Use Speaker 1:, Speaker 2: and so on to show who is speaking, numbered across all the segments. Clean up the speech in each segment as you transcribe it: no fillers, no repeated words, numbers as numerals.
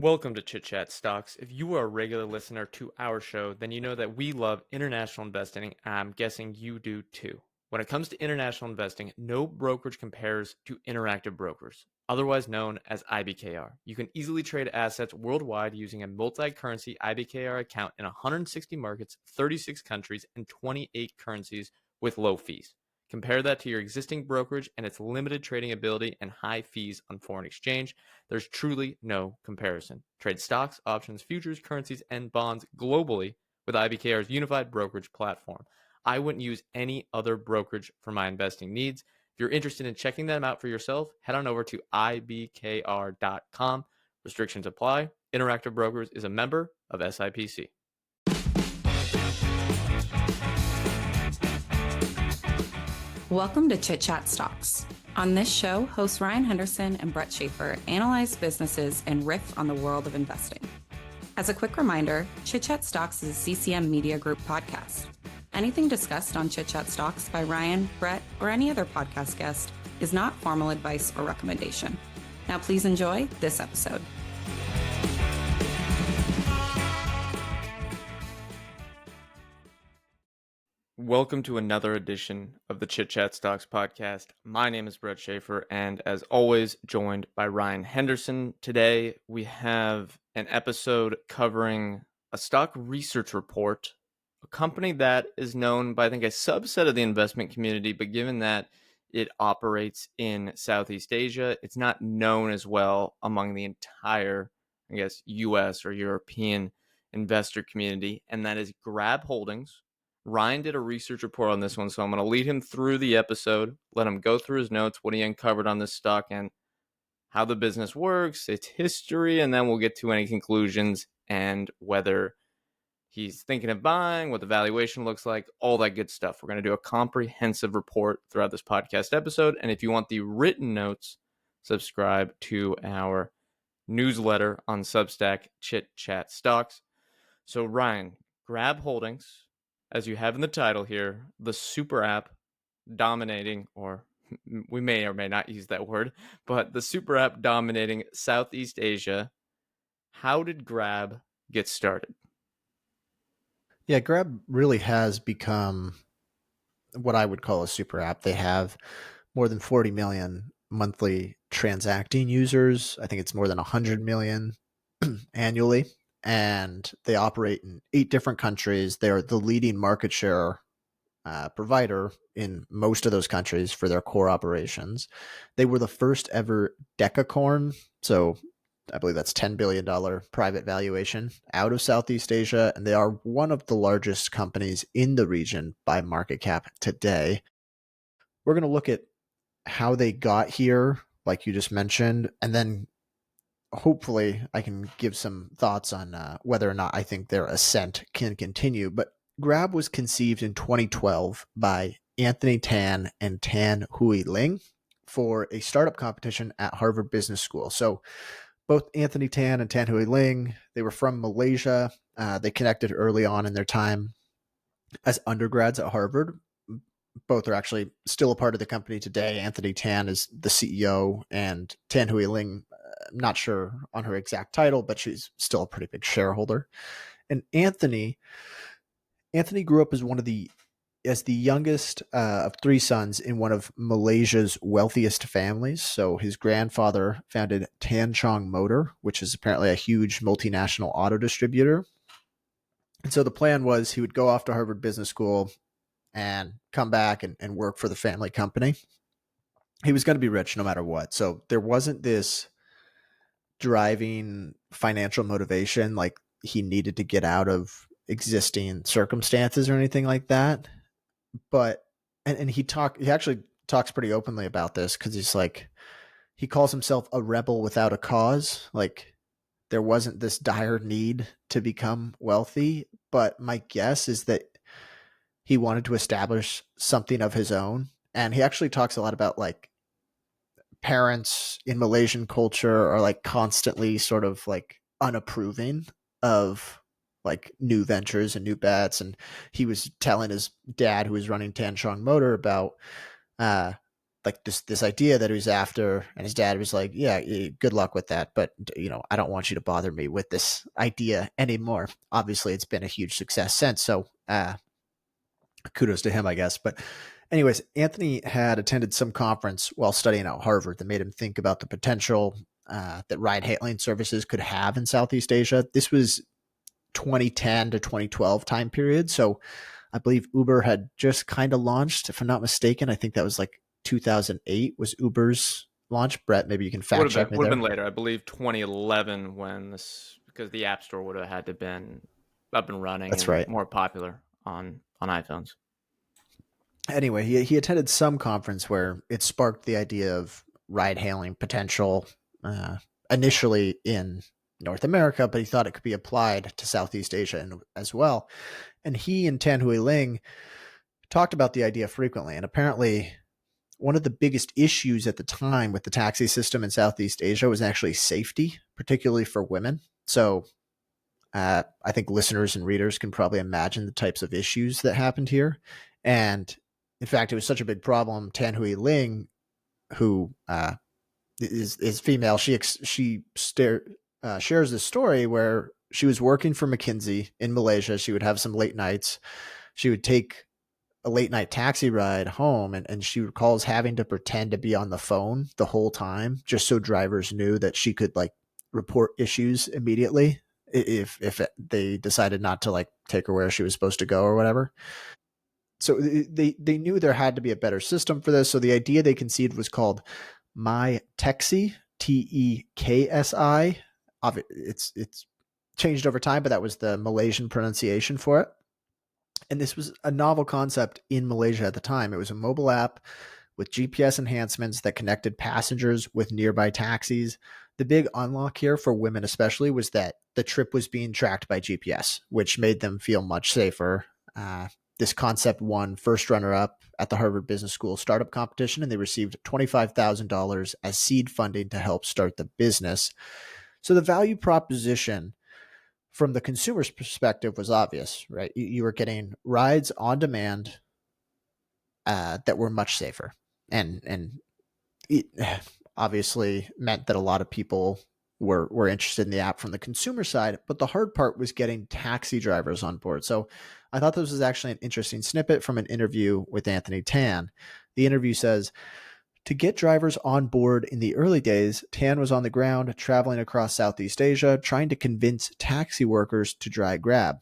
Speaker 1: Welcome to Chit Chat Stocks. If you are a regular listener to our show, then you know that we love international investing. I'm guessing you do too. When it comes to international investing, no brokerage compares to Interactive Brokers, otherwise known as IBKR. You can easily trade assets worldwide using a multi-currency IBKR account in 160 markets, 36 countries, and 28 currencies with low fees. Compare that to your existing brokerage and its limited trading ability and high fees on foreign exchange. There's truly no comparison. Trade stocks, options, futures, currencies, and bonds globally with IBKR's unified brokerage platform. I wouldn't use any other brokerage for my investing needs. If you're interested in checking them out for yourself, head on over to ibkr.com. Restrictions apply. Interactive Brokers is a member of SIPC.
Speaker 2: Welcome to Chit Chat Stocks. On this show, hosts Ryan Henderson and Brett Schaefer analyze businesses and riff on the world of investing. As a quick reminder, Chit Chat Stocks is a CCM Media Group podcast. Anything discussed on Chit Chat Stocks by Ryan, Brett, or any other podcast guest is not formal advice or recommendation. Now please enjoy this episode.
Speaker 1: Welcome to another edition of the Chit Chat Stocks podcast. My name is Brett Schaefer, and as always, joined by Ryan Henderson. Today, we have an episode covering a stock research report, a company that is known by, I think, a subset of the investment community, but given that it operates in Southeast Asia, it's not known as well among the entire, US or European investor community, and that is Grab Holdings. Ryan did a research report on this one, so I'm going to lead him through the episode, let him go through his notes, what he uncovered on this stock, and how the business works, its history, and then we'll get to any conclusions and whether he's thinking of buying, what the valuation looks like, all that good stuff. We're going to do a comprehensive report throughout this podcast episode, and if you want the written notes, subscribe to our newsletter on Substack, Chit Chat Stocks. So Ryan, Grab Holdings, as you have in the title here, the super app dominating, or we may or may not use that word, but the super app dominating Southeast Asia. How did Grab get started?
Speaker 3: Yeah, Grab really has become what I would call a super app. They have more than 40 million monthly transacting users. I think it's more than 100 million annually. And they operate in 8 different countries. They're the leading market share provider in most of those countries for their core operations. They were the first ever decacorn, so I believe that's $10 billion private valuation out of Southeast Asia, and they are one of the largest companies in the region by market cap today. We're going to look at how they got here, like you just mentioned, and then hopefully I can give some thoughts on whether or not I think their ascent can continue. But Grab was conceived in 2012 by Anthony Tan and Tan Hui Ling for a startup competition at Harvard Business School. So both Anthony Tan and Tan Hui Ling, they were from Malaysia. They connected early on in their time as undergrads at Harvard. Both are actually still a part of the company today. Anthony Tan is the CEO, and Tan Hui Ling, I'm not sure on her exact title, but she's still a pretty big shareholder. And Anthony grew up as the youngest of 3 sons in one of Malaysia's wealthiest families. So his grandfather founded Tan Chong Motor, which is apparently a huge multinational auto distributor. And so the plan was he would go off to Harvard Business School and come back and work for the family company. He was going to be rich no matter what. So there wasn't this driving financial motivation like he needed to get out of existing circumstances or anything like that. But and he actually talks pretty openly about this, because he's like, he calls himself a rebel without a cause. Like, there wasn't this dire need to become wealthy, but my guess is that he wanted to establish something of his own. And he actually talks a lot about like parents in Malaysian culture are like constantly sort of like unapproving of like new ventures and new bets. And he was telling his dad, who was running Tan Chong Motor, about like like this idea that he was after, and his dad was like, yeah, good luck with that, but I don't want you to bother me with this idea anymore. Obviously it's been a huge success since, so kudos to him, I guess. But anyways, Anthony had attended some conference while studying at Harvard that made him think about the potential that ride hailing services could have in Southeast Asia. This was 2010 to 2012 time period. So I believe Uber had just kind of launched, if I'm not mistaken. I think that was like 2008 was Uber's launch. Brett, maybe you can fact check me
Speaker 1: Would have
Speaker 3: there.
Speaker 1: been later. I believe 2011 when this, because the App Store would have had to been up and running
Speaker 3: That's
Speaker 1: and
Speaker 3: right.
Speaker 1: more popular on iPhones.
Speaker 3: Anyway, he attended some conference where it sparked the idea of ride hailing potential, uh, initially in North America, but he thought it could be applied to Southeast Asia as well. And he and Tan Hui Ling talked about the idea frequently. And apparently, one of the biggest issues at the time with the taxi system in Southeast Asia was actually safety, particularly for women. So I think listeners and readers can probably imagine the types of issues that happened here. And in fact, it was such a big problem. Tan Hui Ling, who is female, shares this story where she was working for McKinsey in Malaysia. She would have some late nights. She would take a late night taxi ride home, and she recalls having to pretend to be on the phone the whole time just so drivers knew that she could like report issues immediately if they decided not to like take her where she was supposed to go or whatever. So they knew there had to be a better system for this. So the idea they conceived was called My Texi, TEKSI. It's changed over time, but that was the Malaysian pronunciation for it. And this was a novel concept in Malaysia at the time. It was a mobile app with GPS enhancements that connected passengers with nearby taxis. The big unlock here for women especially was that the trip was being tracked by GPS, which made them feel much safer. This concept won first runner-up at the Harvard Business School startup competition, and they received $25,000 as seed funding to help start the business. So the value proposition from the consumer's perspective was obvious, right? You were getting rides on demand that were much safer, and it obviously meant that a lot of people were interested in the app from the consumer side. But the hard part was getting taxi drivers on board. So I thought this was actually an interesting snippet from an interview with Anthony Tan. The interview says, to get drivers on board in the early days, Tan was on the ground traveling across Southeast Asia, trying to convince taxi workers to try Grab.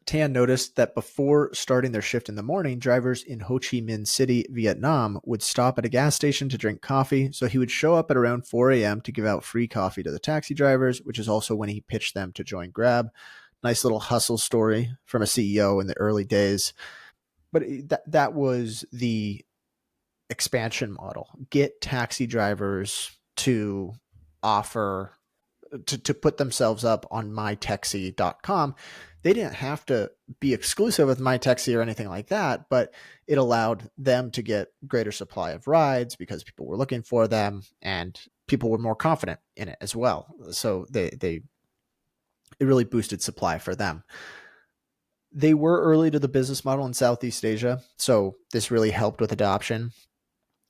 Speaker 3: Tan noticed that before starting their shift in the morning, drivers in Ho Chi Minh City, Vietnam, would stop at a gas station to drink coffee. So he would show up at around 4 a.m. to give out free coffee to the taxi drivers, which is also when he pitched them to join Grab. Nice little hustle story from a CEO in the early days. But that was the expansion model. Get taxi drivers to offer to put themselves up on mytaxi.com. They didn't have to be exclusive with MyTaxi or anything like that, but it allowed them to get greater supply of rides because people were looking for them and people were more confident in it as well. So it really boosted supply for them. They were early to the business model in Southeast Asia, so this really helped with adoption,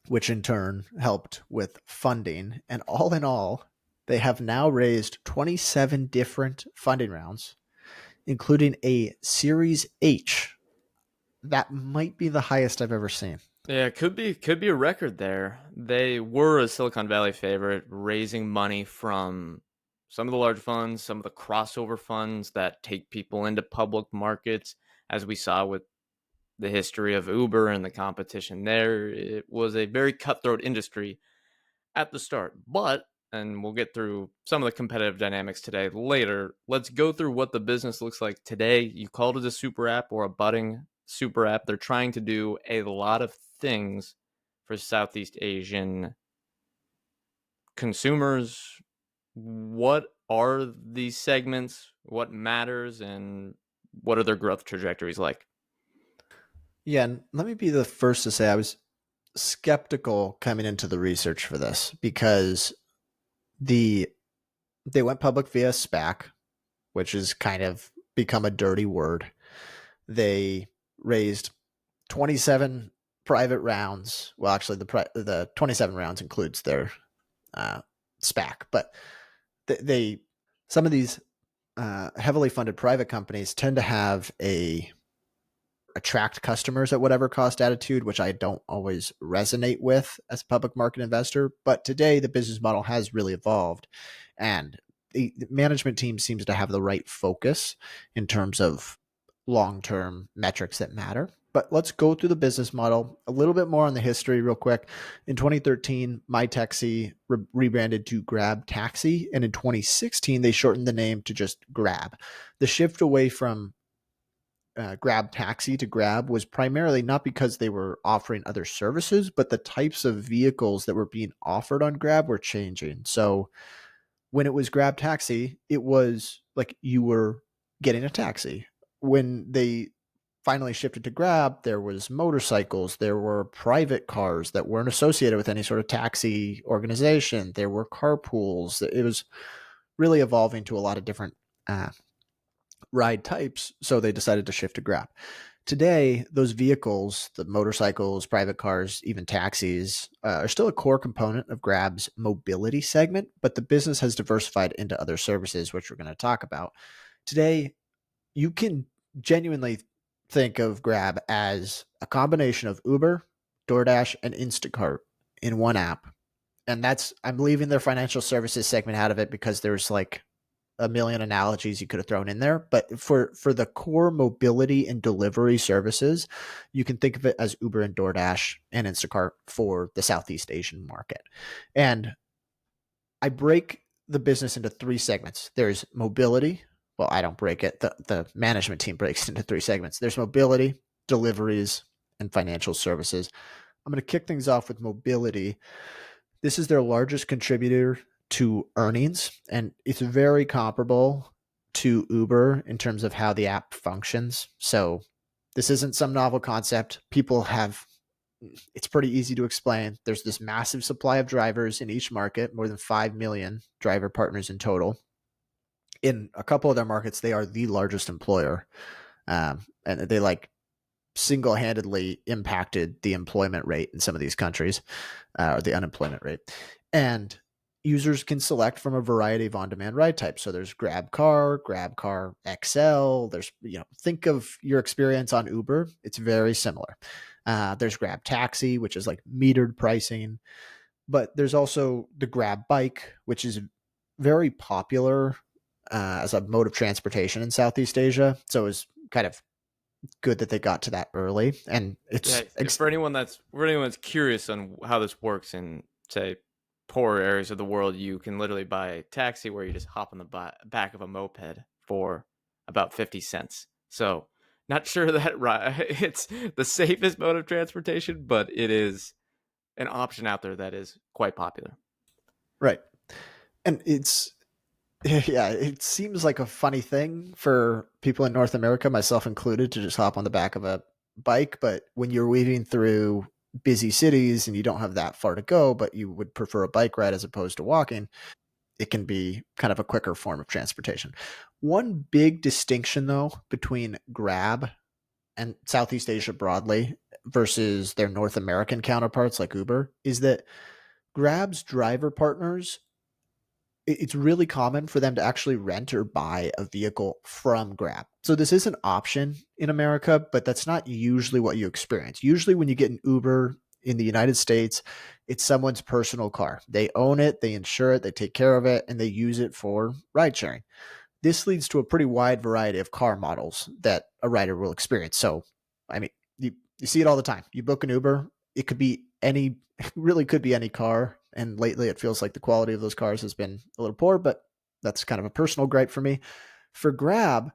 Speaker 3: which in turn helped with funding. And all in all, they have now raised 27 different funding rounds, including a Series H. That might be the highest I've ever seen.
Speaker 1: Yeah, could be a record there. They were a Silicon Valley favorite, raising money from some of the large funds, some of the crossover funds that take people into public markets, as we saw with the history of Uber and the competition there. It was a very cutthroat industry at the start. But, and we'll get through some of the competitive dynamics today later, let's go through what the business looks like today. You called it a super app or a budding super app. They're trying to do a lot of things for Southeast Asian consumers. What are these segments? What matters? And what are their growth trajectories like?
Speaker 3: Yeah, and let me be the first to say I was skeptical coming into the research for this because they went public via SPAC, which has kind of become a dirty word. They raised 27 private rounds. Well, actually, the 27 rounds includes their SPAC, but they some of these heavily funded private companies tend to have a attract customers at whatever cost attitude, which I don't always resonate with as a public market investor. But today, the business model has really evolved, and the management team seems to have the right focus in terms of long-term metrics that matter. But let's go through the business model a little bit more on the history real quick. In 2013, MyTaxi rebranded to Grab Taxi, and in 2016, they shortened the name to just Grab. The shift away from Grab Taxi to Grab was primarily not because they were offering other services, but the types of vehicles that were being offered on Grab were changing. So when it was Grab Taxi, it was like you were getting a taxi. When they finally shifted to Grab, there was motorcycles, there were private cars that weren't associated with any sort of taxi organization, there were carpools. It was really evolving to a lot of different ride types, so they decided to shift to Grab. Today, those vehicles, the motorcycles, private cars, even taxis, are still a core component of Grab's mobility segment, but the business has diversified into other services, which we're going to talk about. Today, you can genuinely think of Grab as a combination of Uber, DoorDash, and Instacart in one app. And I'm leaving their financial services segment out of it because there's like a million analogies you could have thrown in there. But for the core mobility and delivery services, you can think of it as Uber and DoorDash and Instacart for the Southeast Asian market. And I break the business into three segments. There's mobility. Well, I don't break it. The management team breaks it into three segments. There's mobility, deliveries, and financial services. I'm going to kick things off with mobility. This is their largest contributor to earnings, and it's very comparable to Uber in terms of how the app functions. So this isn't some novel concept. It's pretty easy to explain. There's this massive supply of drivers in each market, more than 5 million driver partners in total. In a couple of their markets, they are the largest employer. And they single-handedly impacted the employment rate in some of these countries, or the unemployment rate. And users can select from a variety of on-demand ride types. So there's Grab Car XL. There's, think of your experience on Uber. It's very similar. There's Grab Taxi, which is like metered pricing. But there's also the Grab Bike, which is very popular as a mode of transportation in Southeast Asia. So it's kind of good that they got to that early. And it's
Speaker 1: for anyone that's curious on how this works in, say, poorer areas of the world, you can literally buy a taxi where you just hop on the back of a moped for about 50 cents. So not sure that it's the safest mode of transportation, but it is an option out there that is quite popular.
Speaker 3: Right. And it seems like a funny thing for people in North America, myself included, to just hop on the back of a bike. But when you're weaving through busy cities and you don't have that far to go, but you would prefer a bike ride as opposed to walking, it can be kind of a quicker form of transportation. One big distinction, though, between Grab and Southeast Asia broadly versus their North American counterparts like Uber is that Grab's driver partners, it's really common for them to actually rent or buy a vehicle from Grab. So this is an option in America, but that's not usually what you experience. Usually when you get an Uber in the United States, it's someone's personal car. They own it, they insure it, they take care of it, and they use it for ride sharing. This leads to a pretty wide variety of car models that a rider will experience. So, I mean, you see it all the time. You book an Uber, it could be really could be any car. And lately it feels like the quality of those cars has been a little poor, but that's kind of a personal gripe for me. For Grab,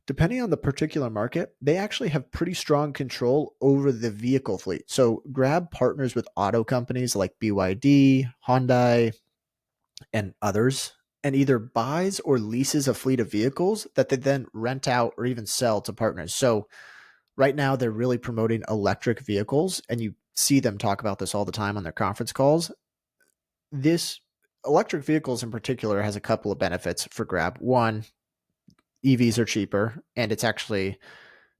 Speaker 3: depending on the particular market, they actually have pretty strong control over the vehicle fleet. So Grab partners with auto companies like BYD, Hyundai, and others, and either buys or leases a fleet of vehicles that they then rent out or even sell to partners. So right now they're really promoting electric vehicles, and you see them talk about this all the time on their conference calls. This electric vehicles in particular has a couple of benefits for Grab. One, EVs are cheaper, and it's actually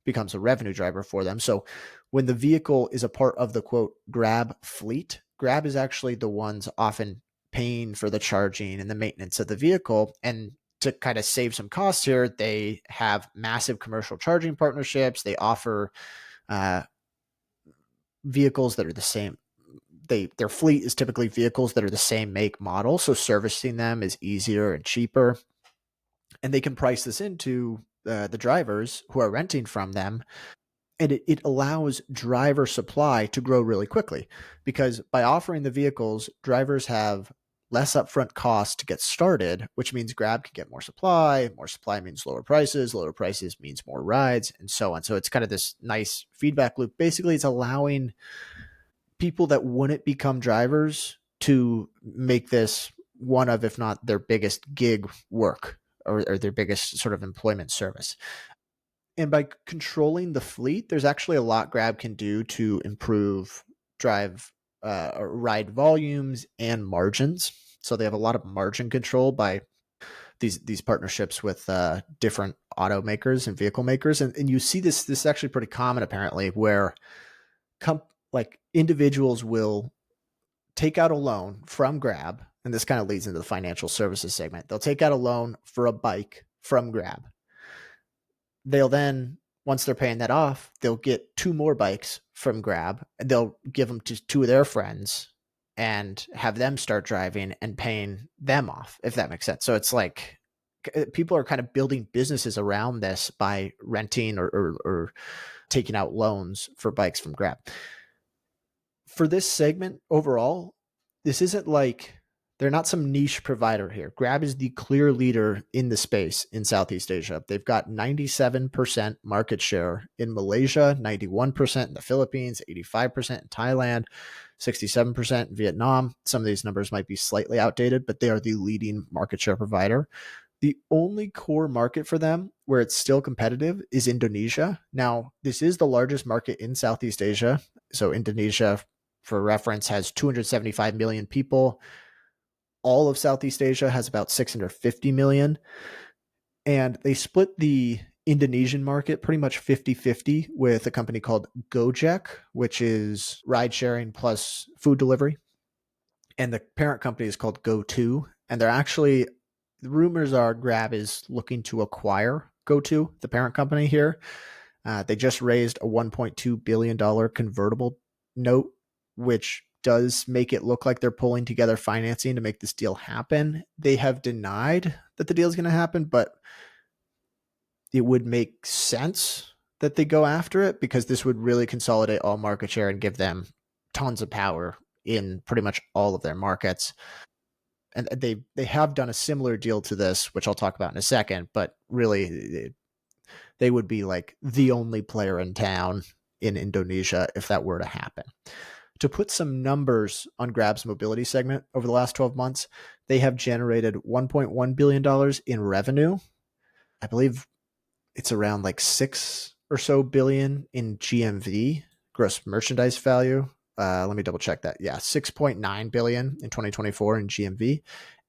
Speaker 3: becomes a revenue driver for them. So when the vehicle is a part of the quote Grab fleet, Grab is actually the ones often paying for the charging and the maintenance of the vehicle. And to kind of save some costs here, they have massive commercial charging partnerships. They offer vehicles that are the same. Their fleet is typically vehicles that are the same make model, so servicing them is easier and cheaper. And they can price this into the drivers who are renting from them, and it allows driver supply to grow really quickly, because by offering the vehicles, drivers have less upfront costs to get started, which means Grab can get more supply. More supply means lower prices means more rides, and so on. So it's kind of this nice feedback loop. Basically, it's allowing people that wouldn't become drivers to make this one of, if not their biggest gig work, or their biggest sort of employment service. And by controlling the fleet, there's actually a lot Grab can do to improve ride volumes and margins. So they have a lot of margin control by these partnerships with different automakers and vehicle makers. And you see this is actually pretty common apparently, where like individuals will take out a loan from Grab, and this kind of leads into the financial services segment. They'll take out a loan for a bike from Grab. They'll then, once they're paying that off, they'll get 2 more bikes from Grab, and they'll give them to 2 of their friends and have them start driving and paying them off, if that makes sense. So it's like people are kind of building businesses around this by renting or taking out loans for bikes from Grab. For this segment overall, this isn't like they're not some niche provider here. Grab is the clear leader in the space in Southeast Asia. They've got 97% market share in Malaysia, 91% in the Philippines, 85% in Thailand, 67% in Vietnam. Some of these numbers might be slightly outdated, but they are the leading market share provider. The only core market for them where it's still competitive is Indonesia. Now, this is the largest market in Southeast Asia. So Indonesia, for reference, has 275 million people. All of Southeast Asia has about 650 million. And they split the Indonesian market pretty much 50-50 with a company called Gojek, which is ride sharing plus food delivery. And the parent company is called GoTo. And they're actually, the rumors are Grab is looking to acquire GoTo, the parent company here. They just raised a $1.2 billion convertible note, which does make it look like they're pulling together financing to make this deal happen. They have denied that the deal is going to happen, but it would make sense that they go after it, because this would really consolidate all market share and give them tons of power in pretty much all of their markets. And they have done a similar deal to this, which I'll talk about in a second, but really they would be like the only player in town in Indonesia if that were to happen. To put some numbers on Grab's mobility segment over the last 12 months, they have generated $1.1 billion in revenue. I believe it's around like 6 or so billion in GMV, gross merchandise value. Let me double check that. Yeah, 6.9 billion in 2024 in GMV.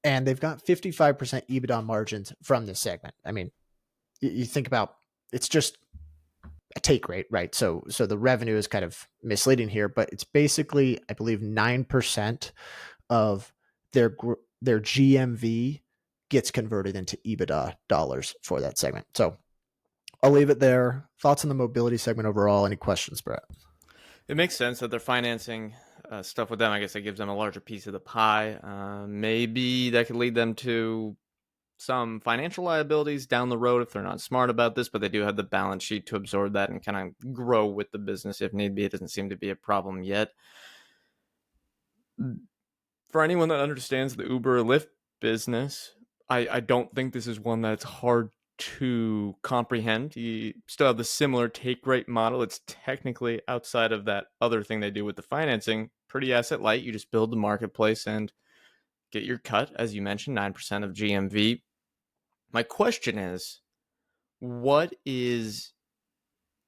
Speaker 3: And they've got 55% EBITDA margins from this segment. I mean, you think about, it's just a take rate, right? So the revenue is kind of misleading here, but it's basically, I believe, 9% of their GMV gets converted into EBITDA dollars for that segment. So I'll leave it there. Thoughts on the mobility segment overall? Any questions, Brett?
Speaker 1: It makes sense that they're financing stuff with them. I guess that gives them a larger piece of the pie. Maybe that could lead them to some financial liabilities down the road if they're not smart about this, but they do have the balance sheet to absorb that and kind of grow with the business if need be. It doesn't seem to be a problem yet. For anyone that understands the Uber or Lyft business, I don't think this is one that's hard to comprehend. You still have the similar take rate model. It's technically outside of that other thing they do with the financing, pretty asset light. You just build the marketplace and get your cut, as you mentioned, 9% of GMV. My question is, what is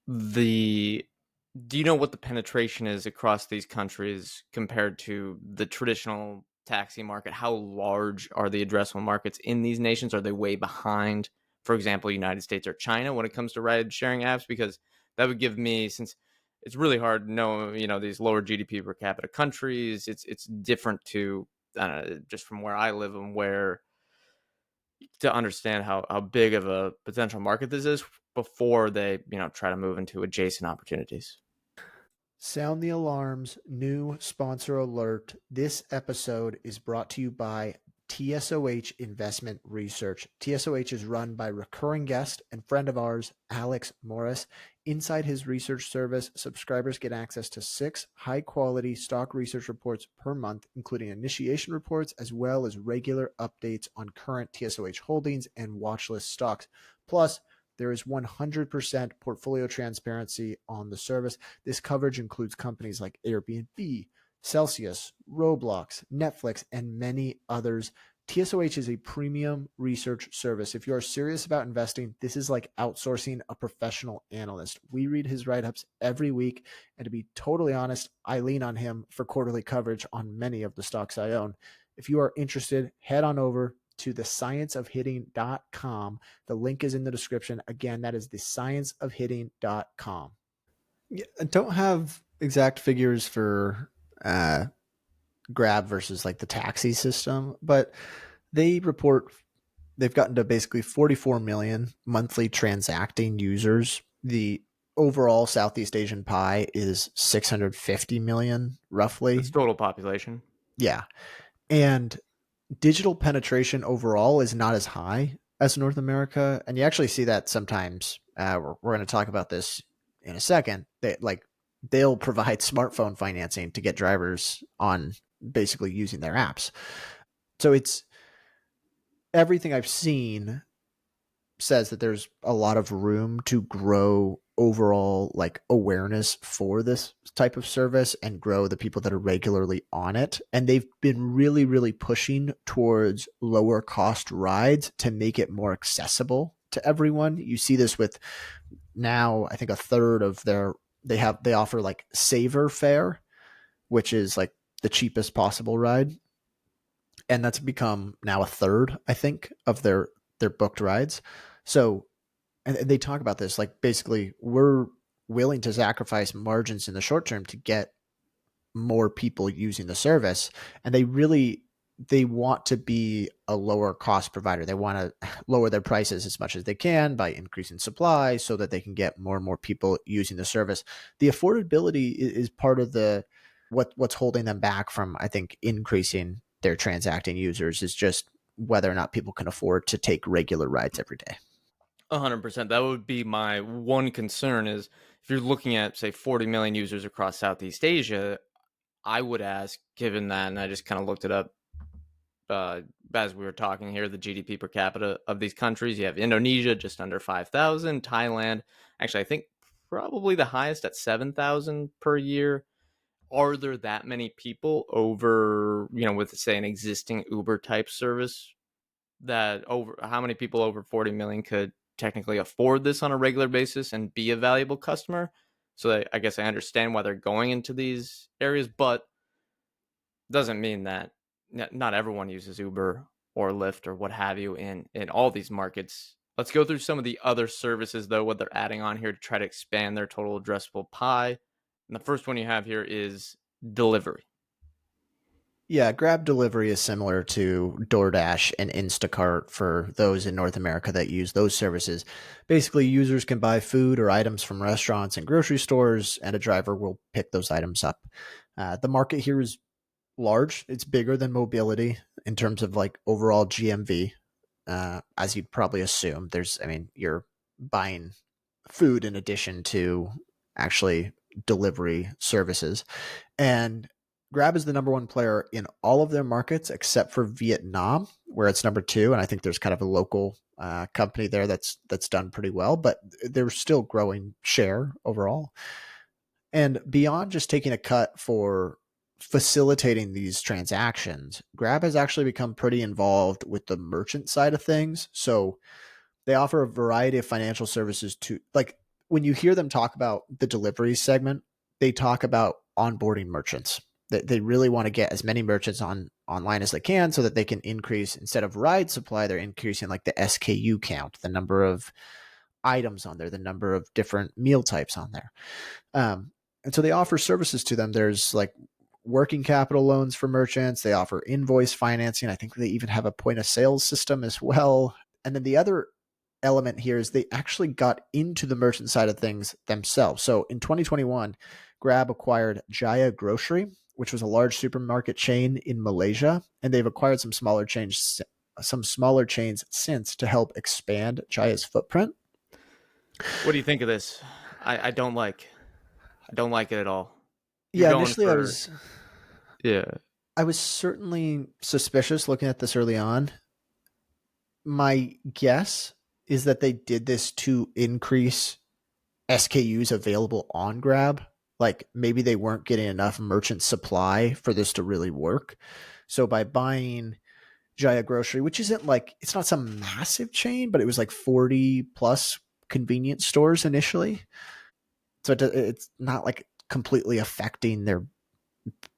Speaker 1: the, do you know what the penetration is across these countries compared to the traditional taxi market? How large are the addressable markets in these nations? Are they way behind, for example, United States or China when it comes to ride sharing apps? Because that would give me, since it's really hard to know, these lower GDP per capita countries. It's different to just from where I live and where to understand how big of a potential market this is before they, try to move into adjacent opportunities.
Speaker 3: Sound the alarms. New sponsor alert. This episode is brought to you by TSOH Investment Research. TSOH is run by recurring guest and friend of ours, Alex Morris. Inside his research service, subscribers get access to 6 high-quality stock research reports per month, including initiation reports, as well as regular updates on current TSOH holdings and watchlist stocks. Plus, there is 100% portfolio transparency on the service. This coverage includes companies like Airbnb, Celsius, Roblox, Netflix, and many others. TSOH is a premium research service. If you are serious about investing, this is like outsourcing a professional analyst. We read his write-ups every week, and to be totally honest, I lean on him for quarterly coverage on many of the stocks I own. If you are interested, head on over to thescienceofhitting.com. The link is in the description. Again, that is thescienceofhitting.com. Yeah, I don't have exact figures for Grab versus like the taxi system, but they report they've gotten to basically 44 million monthly transacting users. The overall Southeast Asian pie is 650 million
Speaker 1: That's
Speaker 3: roughly.
Speaker 1: total population.
Speaker 3: Yeah. And digital penetration overall is not as high as North America. And you actually see that sometimes. We're going to talk about this in a second. They'll provide smartphone financing to get drivers on basically using their apps. So it's everything I've seen says that there's a lot of room to grow overall like awareness for this type of service and grow the people that are regularly on it. And they've been really, really pushing towards lower cost rides to make it more accessible to everyone. You see this with now, I think a third of they offer like saver fare, which is like the cheapest possible ride. And that's become now a third, I think, of their booked rides. So, and they talk about this like basically we're willing to sacrifice margins in the short term to get more people using the service, and they want to be a lower cost provider. They want to lower their prices as much as they can by increasing supply so that they can get more and more people using the service. The affordability is part of the what's holding them back from, I think, increasing their transacting users is just whether or not people can afford to take regular rides every day.
Speaker 1: 100%. That would be my one concern is if you're looking at, say, 40 million users across Southeast Asia, I would ask, given that, and I just kind of looked it up as we were talking here, the GDP per capita of these countries. You have Indonesia, just under 5,000. Thailand, actually, I think probably the highest at 7,000 per year. Are there that many people over, with, say, an existing Uber type service that how many people over 40 million could technically afford this on a regular basis and be a valuable customer? So I guess I understand why they're going into these areas, but doesn't mean that not everyone uses Uber or Lyft or what have you in all these markets. Let's go through some of the other services, though, what they're adding on here to try to expand their total addressable pie. And the first one you have here is delivery.
Speaker 3: Yeah, Grab delivery is similar to DoorDash and Instacart for those in North America that use those services. Basically, users can buy food or items from restaurants and grocery stores, and a driver will pick those items up. The market here is large. It's bigger than mobility in terms of like overall GMV, as you'd probably assume. You're buying food in addition to actually delivery services. And Grab is the number one player in all of their markets except for Vietnam, where it's number two. And I think there's kind of a local company there that's done pretty well, but they're still growing share overall. And beyond just taking a cut for facilitating these transactions, Grab has actually become pretty involved with the merchant side of things. So they offer a variety of financial services to, like, when you hear them talk about the delivery segment, they talk about onboarding merchants. They really want to get as many merchants online as they can so that they can increase, instead of ride supply, they're increasing like the SKU count, the number of items on there, the number of different meal types on there. And so they offer services to them. There's like working capital loans for merchants. They offer invoice financing. I think they even have a point of sales system as well. And then the other element here is they actually got into the merchant side of things themselves. So in 2021, Grab acquired Jaya Grocery, which was a large supermarket chain in Malaysia, and they've acquired some smaller chains since to help expand Jaya's footprint.
Speaker 1: What do you think of this? I don't like. I don't like it at all. You're
Speaker 3: Yeah,
Speaker 1: going
Speaker 3: initially
Speaker 1: for yeah.
Speaker 3: I was certainly suspicious looking at this early on. My guess is that they did this to increase SKUs available on Grab. Like maybe they weren't getting enough merchant supply for this to really work. So by buying Jaya Grocery, which isn't like, it's not some massive chain, but it was like 40 plus convenience stores initially. So it's not like completely affecting their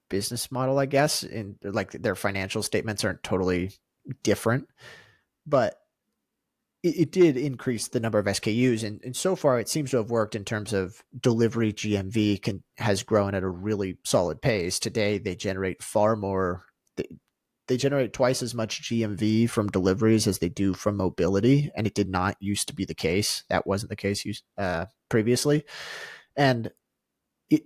Speaker 3: business model, I guess. And like their financial statements aren't totally different, but it did increase the number of SKUs, and so far it seems to have worked in terms of delivery GMV has grown at a really solid pace. Today they generate far more. They generate twice as much GMV from deliveries as they do from mobility, and it did not used to be the case. That wasn't the case previously, and it.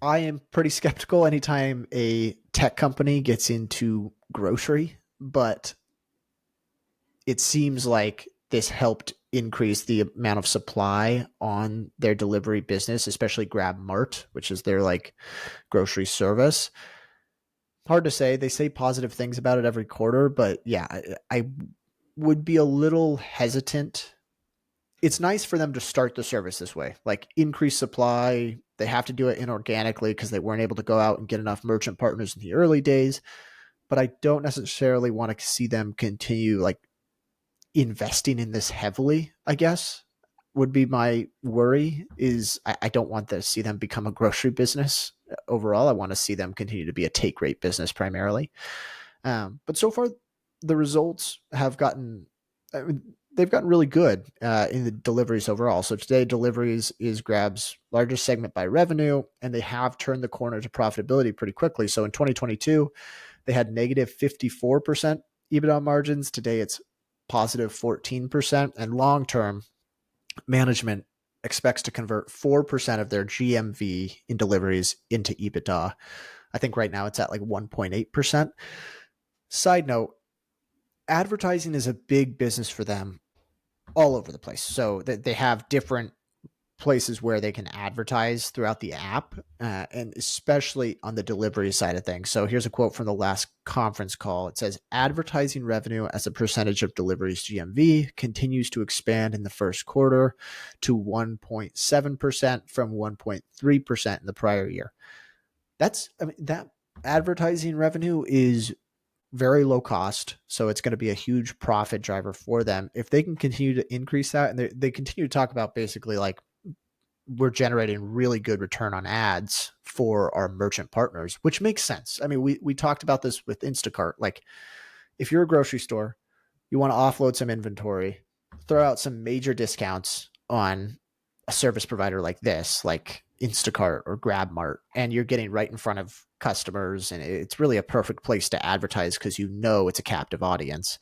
Speaker 3: I am pretty skeptical anytime a tech company gets into grocery, but it seems like this helped increase the amount of supply on their delivery business, especially Grab Mart, which is their like grocery service. Hard to say. They say positive things about it every quarter, but yeah, I would be a little hesitant. It's nice for them to start the service this way, like increase supply. They have to do it inorganically because they weren't able to go out and get enough merchant partners in the early days. But I don't necessarily want to see them continue like investing in this heavily, I guess, would be my worry. Is I don't want to see them become a grocery business overall. I want to see them continue to be a take rate business primarily. But so far, the results have gotten, I mean, they've gotten really good in the deliveries overall. So today, deliveries is Grab's largest segment by revenue, and they have turned the corner to profitability pretty quickly. So in 2022, they had negative 54% EBITDA margins. Today, it's positive 14%. And long term, management expects to convert 4% of their GMV in deliveries into EBITDA. I think right now it's at like 1.8%. Side note, advertising is a big business for them all over the place. So they have different places where they can advertise throughout the app, and especially on the delivery side of things. So here's a quote from the last conference call. It says, advertising revenue as a percentage of deliveries GMV continues to expand in the first quarter to 1.7% from 1.3% in the prior year. That advertising revenue is very low cost, so it's going to be a huge profit driver for them if they can continue to increase that. And they continue to talk about basically like, we're generating really good return on ads for our merchant partners, which makes sense. I mean, we talked about this with Instacart. Like, if you're a grocery store, you want to offload some inventory, throw out some major discounts on a service provider like this, like Instacart or GrabMart, and you're getting right in front of customers, and it's really a perfect place to advertise because you know it's a captive audience.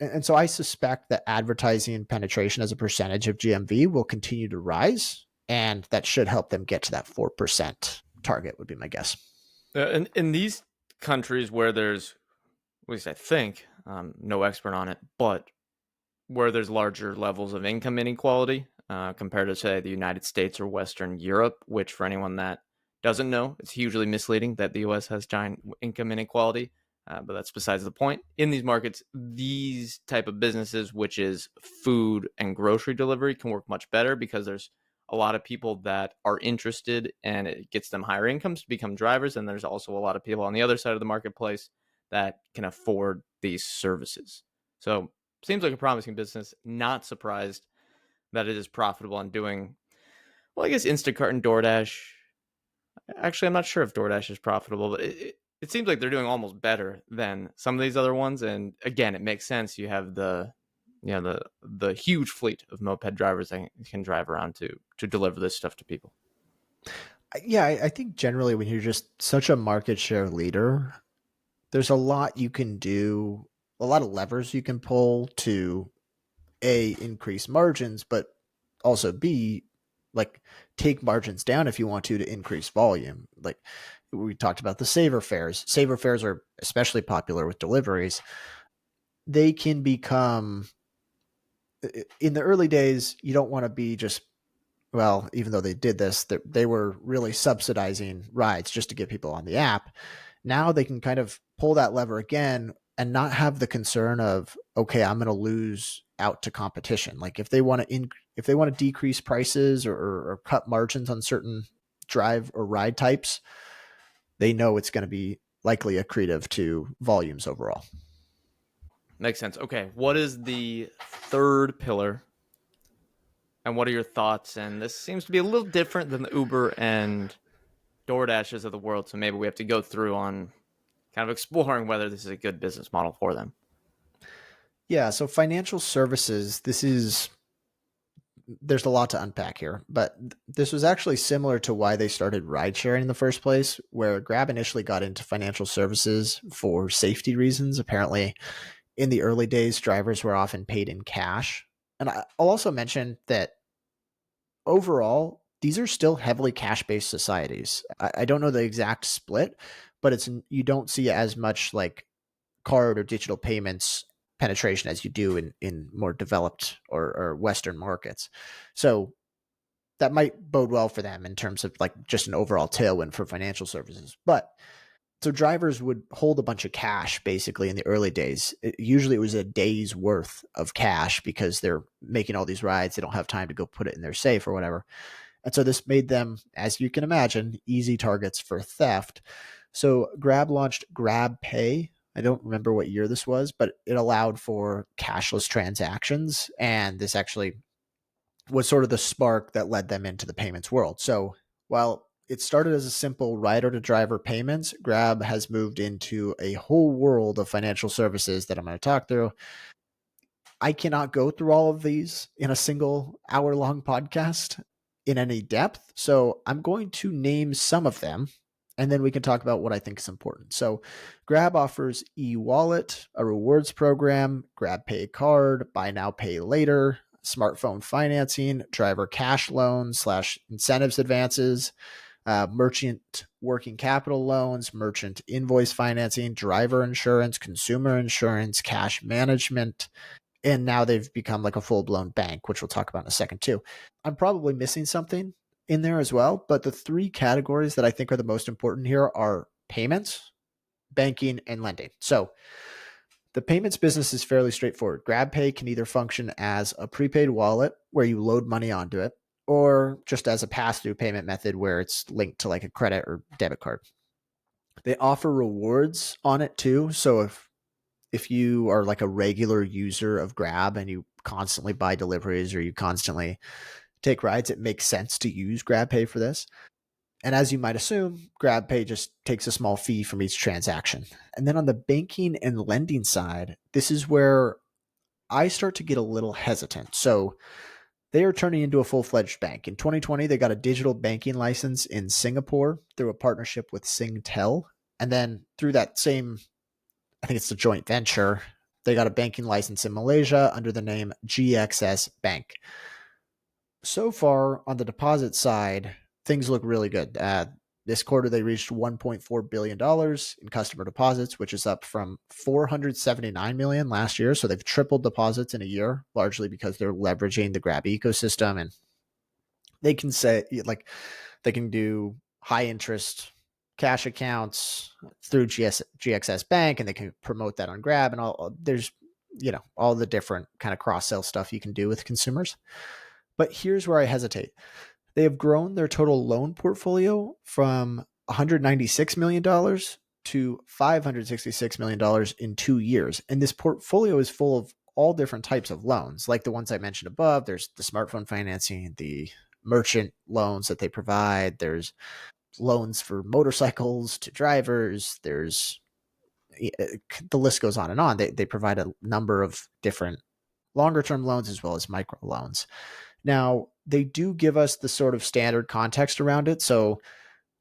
Speaker 3: And so I suspect that advertising penetration as a percentage of GMV will continue to rise, and that should help them get to that 4% target, would be my guess.
Speaker 1: In these countries where there's, at least I think, no expert on it, but where there's larger levels of income inequality compared to, say, the United States or Western Europe, which for anyone that doesn't know, it's hugely misleading that the US has giant income inequality. But that's besides the point. In these markets, these type of businesses, which is food and grocery delivery, can work much better because there's a lot of people that are interested and it gets them higher incomes to become drivers. And there's also a lot of people on the other side of the marketplace that can afford these services. So seems like a promising business. Not surprised that it is profitable and doing, well, I guess Instacart and DoorDash. Actually, I'm not sure if DoorDash is profitable, but it seems like they're doing almost better than some of these other ones. And again, it makes sense. You have the huge fleet of moped drivers that can drive around to deliver this stuff to people.
Speaker 3: Yeah, I think generally when you're just such a market share leader, there's a lot you can do, a lot of levers you can pull to A, increase margins, but also B, like take margins down if you want to increase volume. Like we talked about the saver fares. Saver fares are especially popular with deliveries. They can become, in the early days, you don't want to be just, well, even though they did this, they were really subsidizing rides just to get people on the app. Now they can kind of pull that lever again and not have the concern of, okay, I'm going to lose out to competition. Like if they want to decrease prices or cut margins on certain drive or ride types, they know it's going to be likely accretive to volumes overall.
Speaker 1: Makes sense. Okay, what is the third pillar, and what are your thoughts? And this seems to be a little different than the Uber and DoorDashes of the world, so maybe we have to go through on kind of exploring whether this is a good business model for them.
Speaker 3: Yeah, so financial services, there's a lot to unpack here, but this was actually similar to why they started ride sharing in the first place, where Grab initially got into financial services for safety reasons. Apparently, in the early days, drivers were often paid in cash. And I'll also mention that overall, these are still heavily cash based societies. I don't know the exact split, but you don't see as much like card or digital payments penetration as you do in more developed or Western markets. So that might bode well for them in terms of like just an overall tailwind for financial services. But so drivers would hold a bunch of cash basically in the early days. Usually it was a day's worth of cash because they're making all these rides. They don't have time to go put it in their safe or whatever. And so this made them, as you can imagine, easy targets for theft. So Grab launched Grab Pay. I don't remember what year this was, but it allowed for cashless transactions. And this actually was sort of the spark that led them into the payments world. So while it started as a simple rider to driver payments, Grab has moved into a whole world of financial services that I'm going to talk through. I cannot go through all of these in a single hour long podcast in any depth. So I'm going to name some of them and then we can talk about what I think is important. So Grab offers e-wallet, a rewards program, Grab Pay card, buy now, pay later, smartphone financing, driver cash loans / incentives advances, merchant working capital loans, merchant invoice financing, driver insurance, consumer insurance, cash management, and now they've become like a full-blown bank, which we'll talk about in a second too. I'm probably missing something in there as well, but the three categories that I think are the most important here are payments, banking, and lending. So the payments business is fairly straightforward. GrabPay can either function as a prepaid wallet where you load money onto it, or just as a pass-through payment method where it's linked to like a credit or debit card. They offer rewards on it too. So if you are like a regular user of Grab and you constantly buy deliveries or you constantly take rides, it makes sense to use GrabPay for this. And as you might assume, GrabPay just takes a small fee from each transaction. And then on the banking and lending side, this is where I start to get a little hesitant. So they are turning into a full-fledged bank. In 2020, they got a digital banking license in Singapore through a partnership with Singtel. And then through that same, I think it's a joint venture, they got a banking license in Malaysia under the name GXS Bank. So far on the deposit side, things look really good. This quarter, they reached $1.4 billion in customer deposits, which is up from $479 million last year. So they've tripled deposits in a year, largely because they're leveraging the Grab ecosystem. And they can say, like, they can do high interest cash accounts through GXS Bank, and they can promote that on Grab. And there's, all the different kind of cross sell stuff you can do with consumers. But here's where I hesitate. They have grown their total loan portfolio from $196 million to $566 million in 2 years. And this portfolio is full of all different types of loans, like the ones I mentioned above. There's the smartphone financing, the merchant loans that they provide. There's loans for motorcycles to drivers. There's the list goes on and on. They provide a number of different longer term loans as well as micro loans. Now, they do give us the sort of standard context around it. So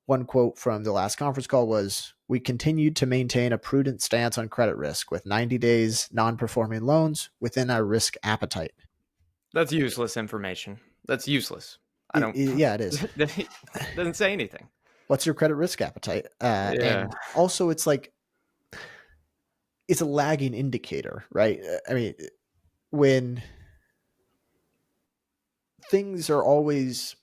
Speaker 3: one quote from the last conference call was, "We continued to maintain a prudent stance on credit risk with 90 days non-performing loans within our risk appetite."
Speaker 1: That's useless information. That's useless. I don't.
Speaker 3: Yeah, it is.
Speaker 1: Doesn't say anything.
Speaker 3: What's your credit risk appetite?
Speaker 1: Yeah.
Speaker 3: And also, it's like it's a lagging indicator, right? I mean, when things are always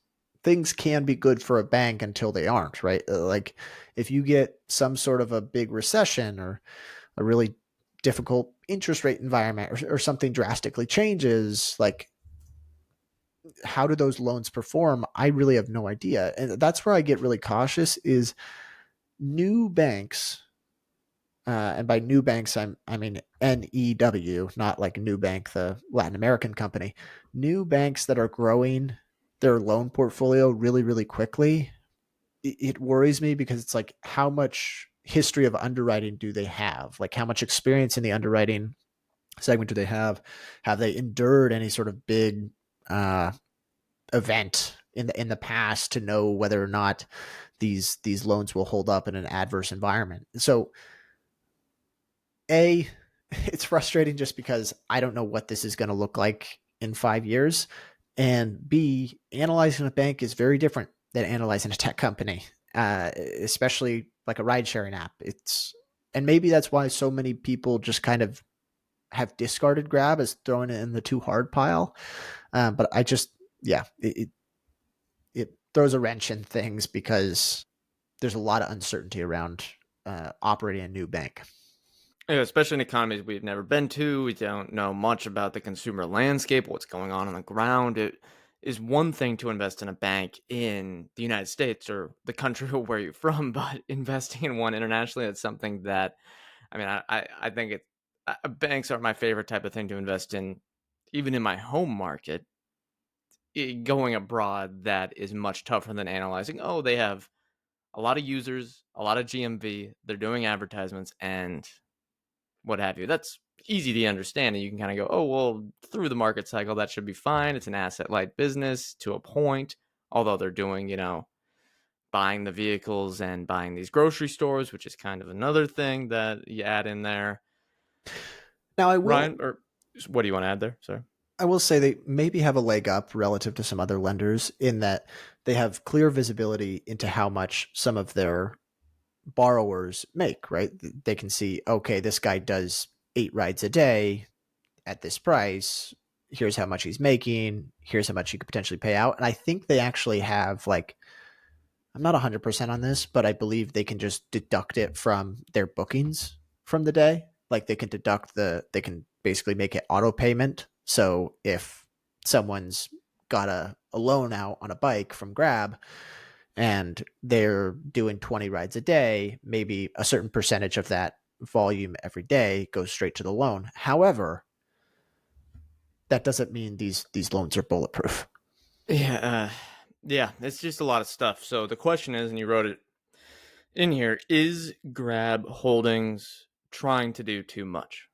Speaker 3: things can be good for a bank until they aren't, right? Like if you get some sort of a big recession or a really difficult interest rate environment or something drastically changes, like how do those loans perform? I really have no idea. And that's where I get really cautious is new banks. And by new banks, I mean NEW, not like New Bank, the Latin American company. New banks that are growing their loan portfolio really, really quickly. It worries me because it's like, how much history of underwriting do they have? Like, how much experience in the underwriting segment do they have? Have they endured any sort of big event in the past to know whether or not these loans will hold up in an adverse environment? So it's frustrating just because I don't know what this is going to look like in 5 years. And B, analyzing a bank is very different than analyzing a tech company, especially like a ride sharing app. And maybe that's why so many people just kind of have discarded Grab as throwing it in the too hard pile. But I just, yeah, it throws a wrench in things because there's a lot of uncertainty around operating a new bank.
Speaker 1: Yeah, especially in economies we've never been to. We don't know much about the consumer landscape, what's going on the ground. It is one thing to invest in a bank in the United States or the country or where you're from, but investing in one internationally, that's something that, I mean, I think banks are my favorite type of thing to invest in, even in my home market. Going abroad, that is much tougher than analyzing, oh, they have a lot of users, a lot of GMV, they're doing advertisements, and what have you. That's easy to understand. And you can kind of go, oh, well, through the market cycle, that should be fine. It's an asset light business to a point, although they're doing, buying the vehicles and buying these grocery stores, which is kind of another thing that you add in there.
Speaker 3: Now,
Speaker 1: Ryan, or what do you want to add there? Sorry.
Speaker 3: I will say they maybe have a leg up relative to some other lenders in that they have clear visibility into how much some of their borrowers make, right? They can see, okay, this guy does 8 rides a day at this price. Here's how much he's making. Here's how much he could potentially pay out. And I think they actually have like, I'm not 100% on this, but I believe they can just deduct it from their bookings from the day. Like they can basically make it auto payment. So if someone's got a loan out on a bike from Grab and they're doing 20 rides a day, maybe a certain percentage of that volume every day goes straight to the loan. However, that doesn't mean these loans are bulletproof.
Speaker 1: Yeah. Yeah, it's just a lot of stuff. So the question is, and you wrote it in here, is Grab Holdings trying to do too much?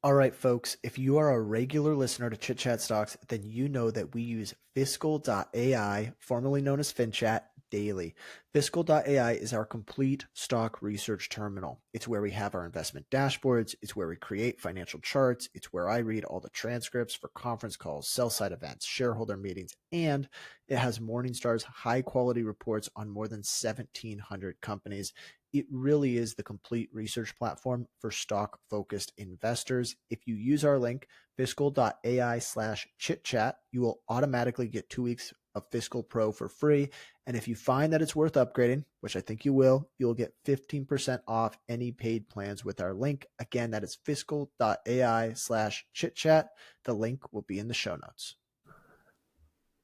Speaker 3: All right, folks, if you are a regular listener to Chit Chat Stocks, then you know that we use Fiscal.ai, formerly known as FinChat, daily. Fiscal.ai is our complete stock research terminal. It's where we have our investment dashboards. It's where we create financial charts. It's where I read all the transcripts for conference calls, sell-side events, shareholder meetings, and it has Morningstar's high-quality reports on more than 1,700 companies. It really is the complete research platform for stock-focused investors. If you use our link, fiscal.ai/chitchat, you will automatically get 2 weeks of Fiscal Pro for free. And if you find that it's worth upgrading, which I think you will, you'll get 15% off any paid plans with our link. Again, that is fiscal.ai/chitchat. The link will be in the show notes.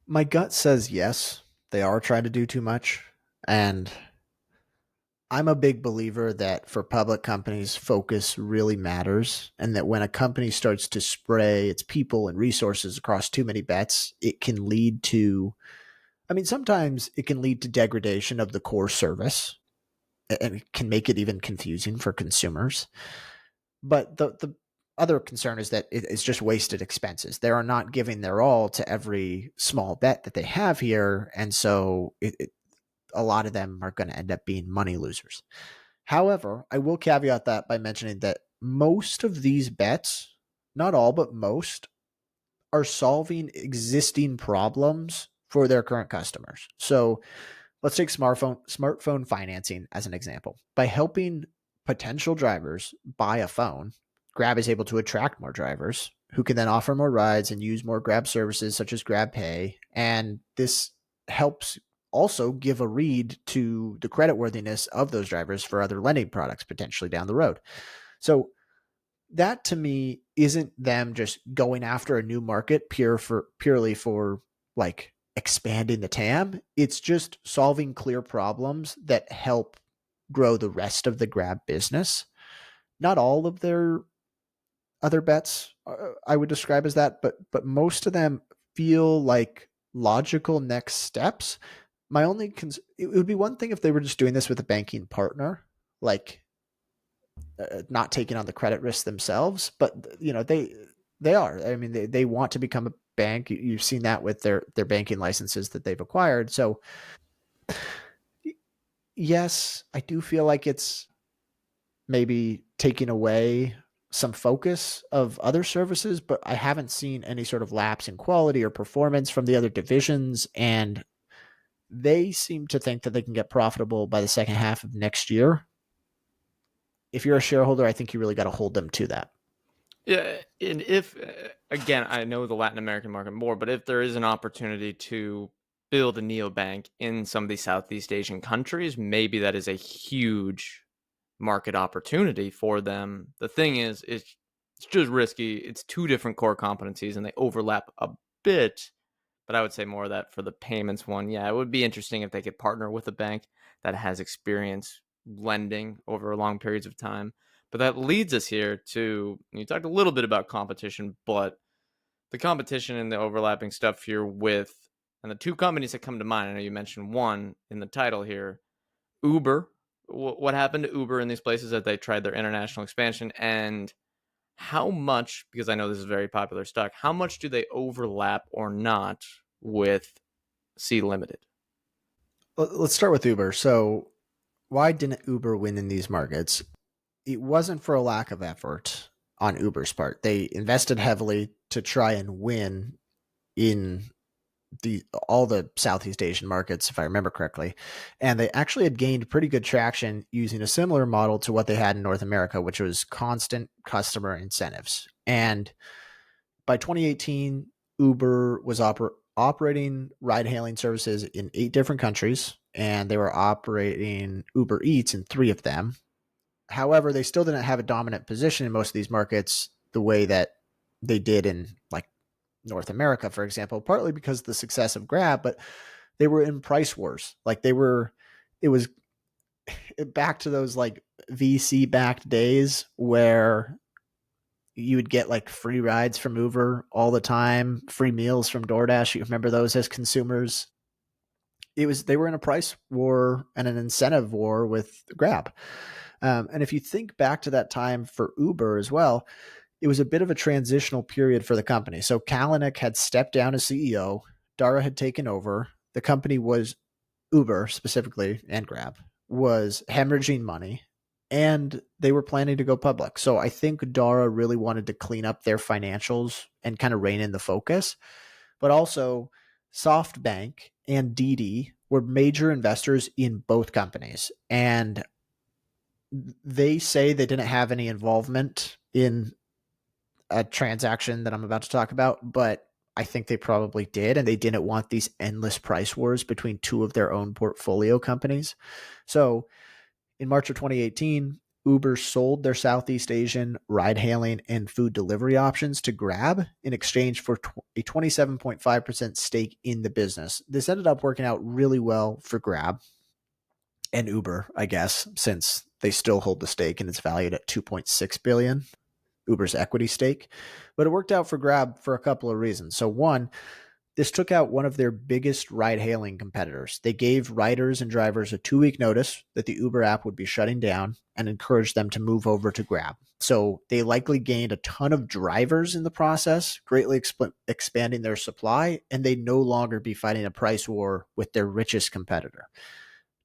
Speaker 3: My gut says yes, they are trying to do too much. And I'm a big believer that for public companies, focus really matters, and that when a company starts to spray its people and resources across too many bets, it can lead to, sometimes it can lead to degradation of the core service, and it can make it even confusing for consumers. But the other concern is that it's just wasted expenses. They are not giving their all to every small bet that they have here. And so a lot of them are going to end up being money losers. However, I will caveat that by mentioning that most of these bets, not all, but most, are solving existing problems for their current customers. So let's take smartphone financing as an example. By helping potential drivers buy a phone, Grab is able to attract more drivers who can then offer more rides and use more Grab services such as Grab Pay. And this helps also give a read to the creditworthiness of those drivers for other lending products potentially down the road. So that to me isn't them just going after a new market purely for like expanding the TAM. It's just solving clear problems that help grow the rest of the Grab business. Not all of their other bets I would describe as that, but most of them feel like logical next steps. My only it would be one thing if they were just doing this with a banking partner, like not taking on the credit risk themselves, but they are. I mean, they want to become a bank. You've seen that with their banking licenses that they've acquired. So yes, I do feel like it's maybe taking away some focus of other services, but I haven't seen any sort of lapse in quality or performance from the other divisions. And they seem to think that they can get profitable by the second half of next year. If you're a shareholder, I think you really got to hold them to that.
Speaker 1: Yeah, and if again, I know the Latin American market more, but if there is an opportunity to build a neobank in some of these Southeast Asian countries, maybe that is a huge market opportunity for them. The thing is, it's just risky. It's two different core competencies and they overlap a bit, but I would say more of that for the payments one. Yeah, it would be interesting if they could partner with a bank that has experience lending over long periods of time. But that leads us here to, you talked a little bit about competition, but the competition and the overlapping stuff here with, and the two companies that come to mind, I know you mentioned one in the title here, Uber. What happened to Uber in these places as they tried their international expansion, and how much, because I know this is a very popular stock, how much do they overlap or not with C Limited?
Speaker 3: Let's start with Uber. So why didn't Uber win in these markets? It wasn't for a lack of effort on Uber's part. They invested heavily to try and win in all the Southeast Asian markets, if I remember correctly. And they actually had gained pretty good traction using a similar model to what they had in North America, which was constant customer incentives. And by 2018, Uber was operating ride hailing services in 8 different countries, and they were operating Uber Eats in 3 of them. However, they still didn't have a dominant position in most of these markets the way that they did in like North America, for example, partly because of the success of Grab, but they were in price wars. Like it was back to those like VC backed days where you would get like free rides from Uber all the time, free meals from DoorDash. You remember those as consumers? They were in a price war and an incentive war with Grab. And if you think back to that time for Uber as well, it was a bit of a transitional period for the company. So Kalanick had stepped down as CEO. Dara had taken over. The company was Uber specifically and Grab was hemorrhaging money and they were planning to go public. So I think Dara really wanted to clean up their financials and kind of rein in the focus. But also SoftBank and Didi were major investors in both companies. And they say they didn't have any involvement in a transaction that I'm about to talk about, but I think they probably did, and they didn't want these endless price wars between two of their own portfolio companies. So in March of 2018, Uber sold their Southeast Asian ride hailing and food delivery options to Grab in exchange for a 27.5% stake in the business. This ended up working out really well for Grab and Uber, I guess, since they still hold the stake and it's valued at 2.6 billion. Uber's equity stake, but it worked out for Grab for a couple of reasons. So one, This took out one of their biggest ride hailing competitors. They gave riders and drivers a 2-week notice that the Uber app would be shutting down and encouraged them to move over to Grab. So they likely gained a ton of drivers in the process, greatly expanding their supply, and they'd no longer be fighting a price war with their richest competitor.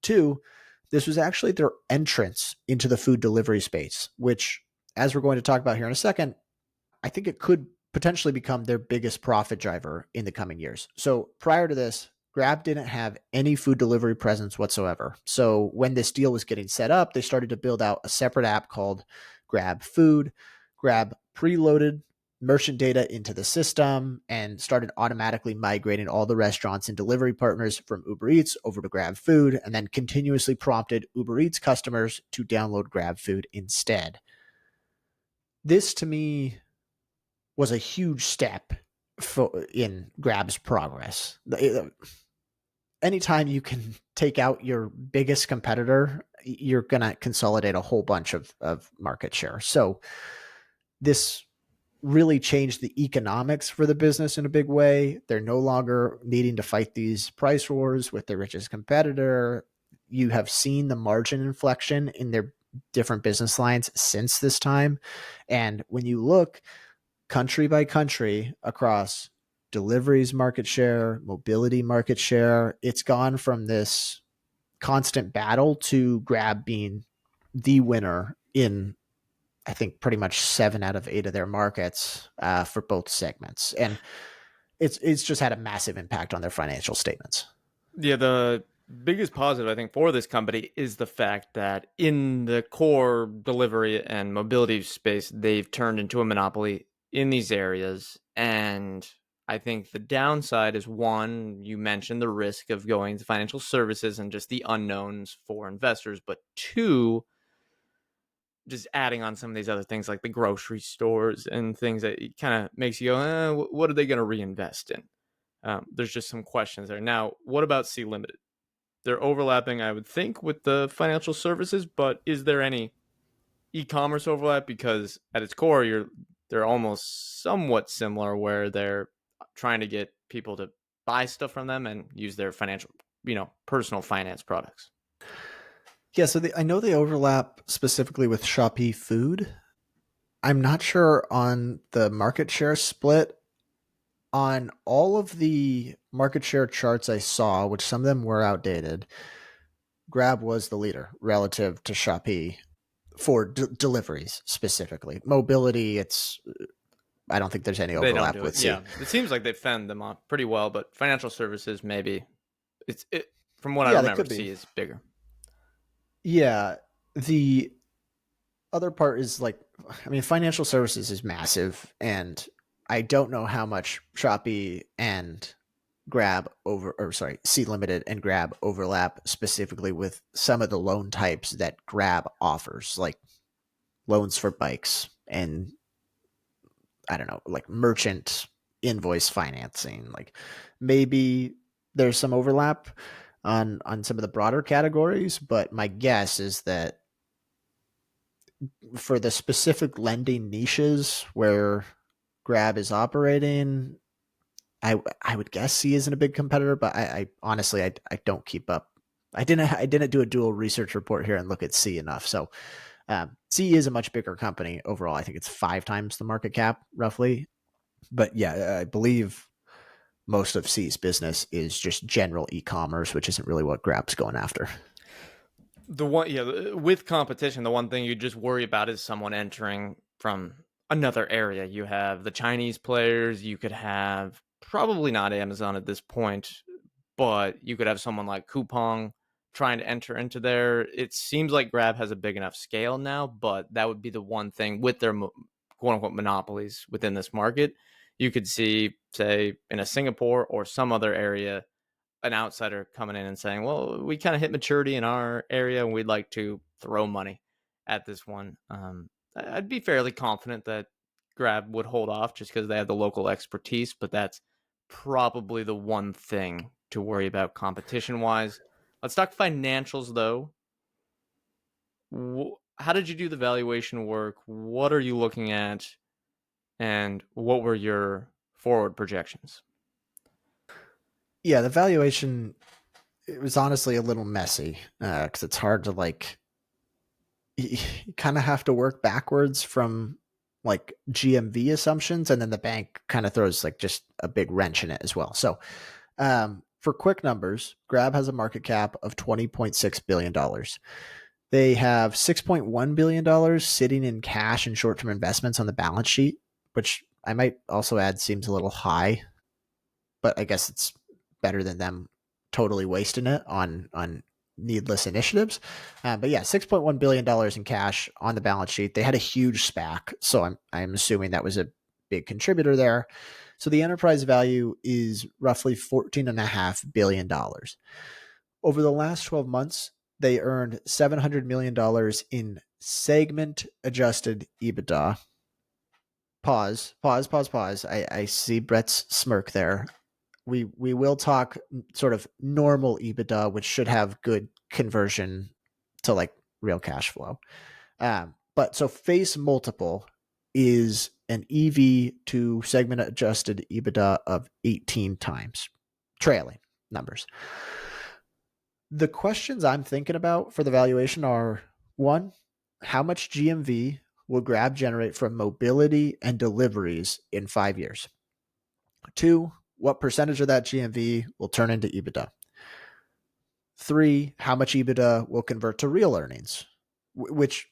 Speaker 3: Two, this was actually their entrance into the food delivery space, which, as we're going to talk about here in a second, I think it could potentially become their biggest profit driver in the coming years. So prior to this, Grab didn't have any food delivery presence whatsoever. So when this deal was getting set up, they started to build out a separate app called Grab Food. Grab preloaded merchant data into the system and started automatically migrating all the restaurants and delivery partners from Uber Eats over to Grab Food, and then continuously prompted Uber Eats customers to download Grab Food instead. This to me was a huge step in Grab's progress. Anytime you can take out your biggest competitor, you're going to consolidate a whole bunch of market share. So this really changed the economics for the business in a big way. They're no longer needing to fight these price wars with their richest competitor. You have seen the margin inflection in their different business lines since this time. And when you look country by country across deliveries market share, mobility market share, it's gone from this constant battle to Grab being the winner in, I think, pretty much 7 out of 8 of their markets for both segments. And it's just had a massive impact on their financial statements.
Speaker 1: Yeah, the biggest positive I think for this company is the fact that in the core delivery and mobility space, they've turned into a monopoly in these areas. And I think the downside is, one, you mentioned the risk of going to financial services and just the unknowns for investors, but two, just adding on some of these other things like the grocery stores and things that kind of makes you go, what are they going to reinvest in? There's just some questions there. Now, what about C Limited? They're overlapping, I would think, with the financial services, but is there any e-commerce overlap? Because at its core, they're almost somewhat similar, where they're trying to get people to buy stuff from them and use their financial, personal finance products.
Speaker 3: Yeah, so I know they overlap specifically with Shopee Food. I'm not sure on the market share split. On all of the market share charts I saw, which some of them were outdated, Grab was the leader relative to Shopee for deliveries specifically. Mobility, I don't think there's any
Speaker 1: They don't
Speaker 3: overlap
Speaker 1: do
Speaker 3: with
Speaker 1: it.
Speaker 3: C.
Speaker 1: Yeah, it seems like they fend them off pretty well, but financial services, maybe from what I
Speaker 3: Yeah, they
Speaker 1: remember,
Speaker 3: could be.
Speaker 1: C is bigger.
Speaker 3: Yeah, the other part is financial services is massive, and I don't know how much Shopee and C Limited and Grab overlap specifically with some of the loan types that Grab offers, like loans for bikes and I don't know, like merchant invoice financing. Like maybe there's some overlap on some of the broader categories, but my guess is that for the specific lending niches where Grab is operating, I would guess C isn't a big competitor, but I honestly I don't keep up. I didn't do a dual research report here and look at C enough. So C is a much bigger company overall. I think it's 5 times the market cap roughly. But yeah, I believe most of C's business is just general e-commerce, which isn't really what Grab's going after.
Speaker 1: With competition, the one thing you just worry about is someone entering from another area. You have the Chinese players, you could have probably not Amazon at this point, but you could have someone like Coupang trying to enter into there. It seems like Grab has a big enough scale now, but that would be the one thing with their quote unquote monopolies within this market. You could see, say, in a Singapore or some other area, an outsider coming in and saying, well, we kind of hit maturity in our area and we'd like to throw money at this one. I'd be fairly confident that Grab would hold off just because they have the local expertise, but that's probably the one thing to worry about competition wise. Let's talk financials though. How did you do the valuation work? What are you looking at? And what were your forward projections?
Speaker 3: Yeah, the valuation, it was honestly a little messy because it's hard to you kind of have to work backwards from like GMV assumptions, and then the bank kind of throws like just a big wrench in it as well. So, for quick numbers, Grab has a market cap of $20.6 billion. They have $6.1 billion sitting in cash and short-term investments on the balance sheet, which I might also add seems a little high, but I guess it's better than them totally wasting it on needless initiatives. But yeah, $6.1 billion in cash on the balance sheet. They had a huge SPAC, so I'm assuming that was a big contributor there. So the enterprise value is roughly $14.5 billion. Over the last 12 months, they earned $700 million in segment adjusted EBITDA. Pause. I see Brett's smirk there. We will talk sort of normal EBITDA, which should have good conversion to like real cash flow. But so face multiple is an EV to segment adjusted EBITDA of 18 times, trailing numbers. The questions I'm thinking about for the valuation are: one, how much GMV will Grab generate from mobility and deliveries in 5 years? Two, what percentage of that GMV will turn into EBITDA? Three, how much EBITDA will convert to real earnings? Which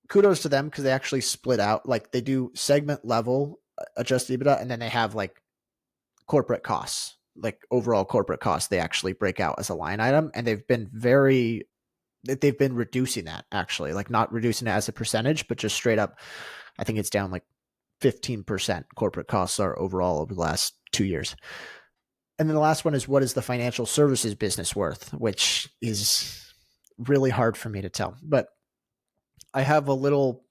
Speaker 3: kudos to them because they actually split out, like they do segment level adjusted EBITDA, and then they have like corporate costs, like overall corporate costs, they actually break out as a line item. And they've been reducing that, actually, like not reducing it as a percentage, but just straight up, I think it's down like 15% corporate costs are overall over the last 2 years. And then the last one is, what is the financial services business worth, which is really hard for me to tell. But I have a little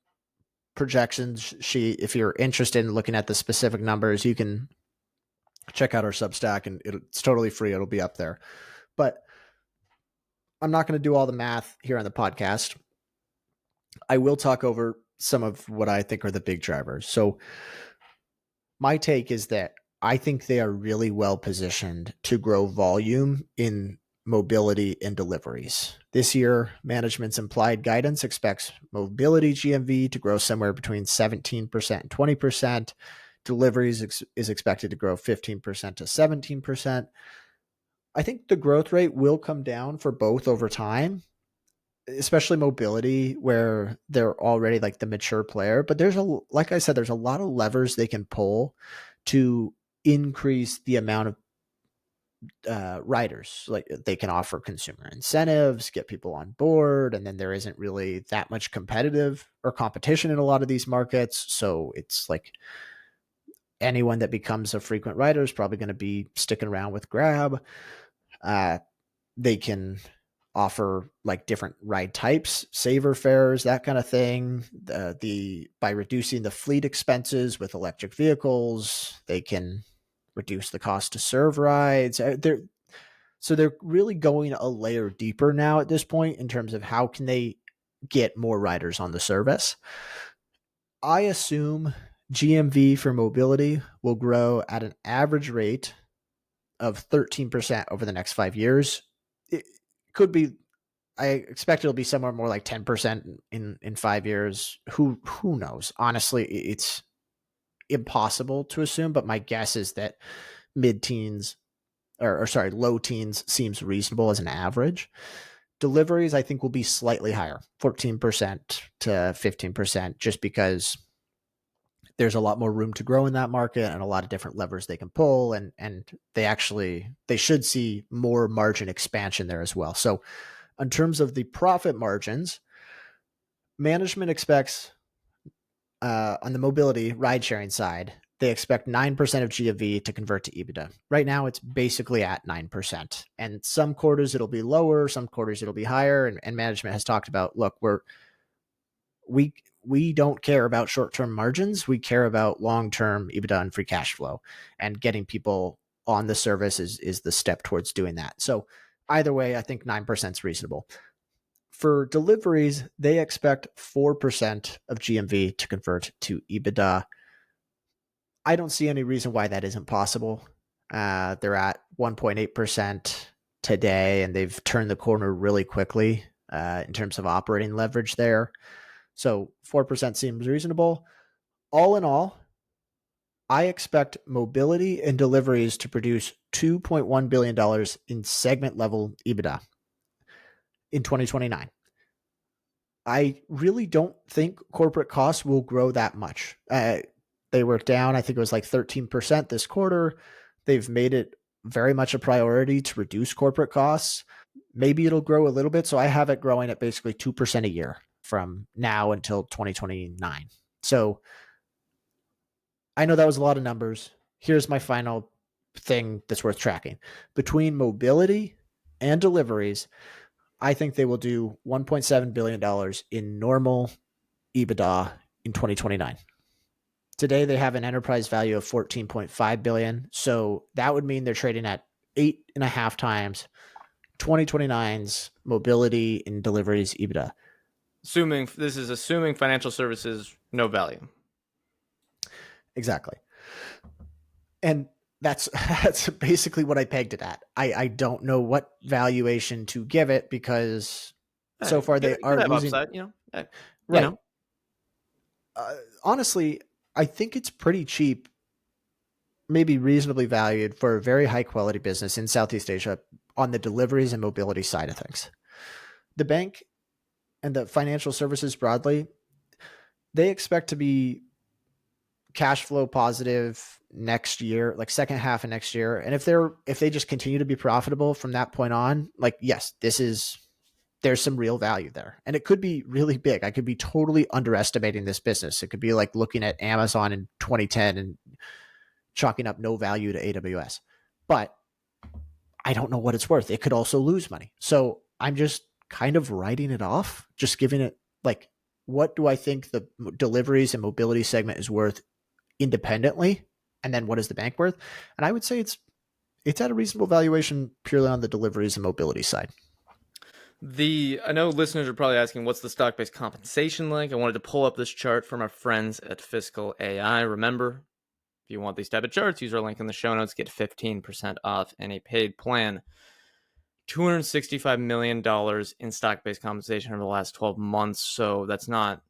Speaker 3: projections sheet. If you're interested in looking at the specific numbers, you can check out our Substack, and it's totally free. It'll be up there. But I'm not going to do all the math here on the podcast. I will talk over some of what I think are the big drivers. So my take is that I think they are really well positioned to grow volume in mobility and deliveries. This year, management's implied guidance expects mobility GMV to grow somewhere between 17% and 20%. Deliveries is expected to grow 15% to 17%. I think the growth rate will come down for both over time, especially mobility, where they're already like the mature player. But like I said, there's a lot of levers they can pull to increase the amount of riders. Like they can offer consumer incentives, get people on board, and then there isn't really that much competitive or competition in a lot of these markets. So it's like anyone that becomes a frequent rider is probably going to be sticking around with Grab. They can offer like different ride types, saver fares, that kind of thing. By reducing the fleet expenses with electric vehicles, they can reduce the cost to serve rides. They're really going a layer deeper now at this point in terms of how can they get more riders on the service. I assume GMV for mobility will grow at an average rate of 13% over the next 5 years. It could be, I expect it'll be somewhere more like 10% in 5 years. Who knows? Honestly, it's impossible to assume, but my guess is that mid-teens low teens seems reasonable as an average. Deliveries, I think, will be slightly higher, 14% to 15%, just because there's a lot more room to grow in that market and a lot of different levers they can pull. And they should see more margin expansion there as well. So in terms of the profit margins, management expects on the mobility ride sharing side, they expect 9% of GMV to convert to EBITDA. Right now, it's basically at 9%. And some quarters it'll be lower, some quarters it'll be higher. And management has talked about, look, we don't care about short-term margins. We care about long-term EBITDA and free cash flow. And getting people on the service is the step towards doing that. So either way, I think 9% is reasonable. For deliveries, they expect 4% of GMV to convert to EBITDA. I don't see any reason why that isn't possible. They're at 1.8% today, and they've turned the corner really quickly in terms of operating leverage there. So 4% seems reasonable. All in all, I expect mobility and deliveries to produce $2.1 billion in segment level EBITDA in 2029. I really don't think corporate costs will grow that much. They were down, I think it was like 13% this quarter. They've made it very much a priority to reduce corporate costs. Maybe it'll grow a little bit. So I have it growing at basically 2% a year from now until 2029. So I know that was a lot of numbers. Here's my final thing that's worth tracking. Between mobility and deliveries, I think they will do $1.7 billion in normal EBITDA in 2029. Today they have an enterprise value of 14.5 billion. So that would mean they're trading at 8.5 times 2029's mobility and deliveries EBITDA.
Speaker 1: Assuming financial services no value.
Speaker 3: Exactly. And that's basically what I pegged it at. I don't know what valuation to give it because so far they are
Speaker 1: have
Speaker 3: losing.
Speaker 1: Upside,
Speaker 3: Right. Honestly, I think it's pretty cheap, maybe reasonably valued for a very high quality business in Southeast Asia on the deliveries and mobility side of things. The bank and the financial services broadly, they expect to be cash flow positive next year, like second half of next year. And if they just continue to be profitable from that point on, like, yes, there's some real value there. And it could be really big. I could be totally underestimating this business. It could be like looking at Amazon in 2010 and chalking up no value to AWS. But I don't know what it's worth. It could also lose money. So I'm just kind of writing it off, just giving it like, what do I think the deliveries and mobility segment is worth independently? And then what is the bank worth? And I would say it's at a reasonable valuation purely on the deliveries and mobility side.
Speaker 1: I know listeners are probably asking, what's the stock-based compensation like? I wanted to pull up this chart from our friends at Fiscal AI. Remember, if you want these type of charts, use our link in the show notes, get 15% off any paid plan. $265 million in stock-based compensation over the last 12 months. So that's not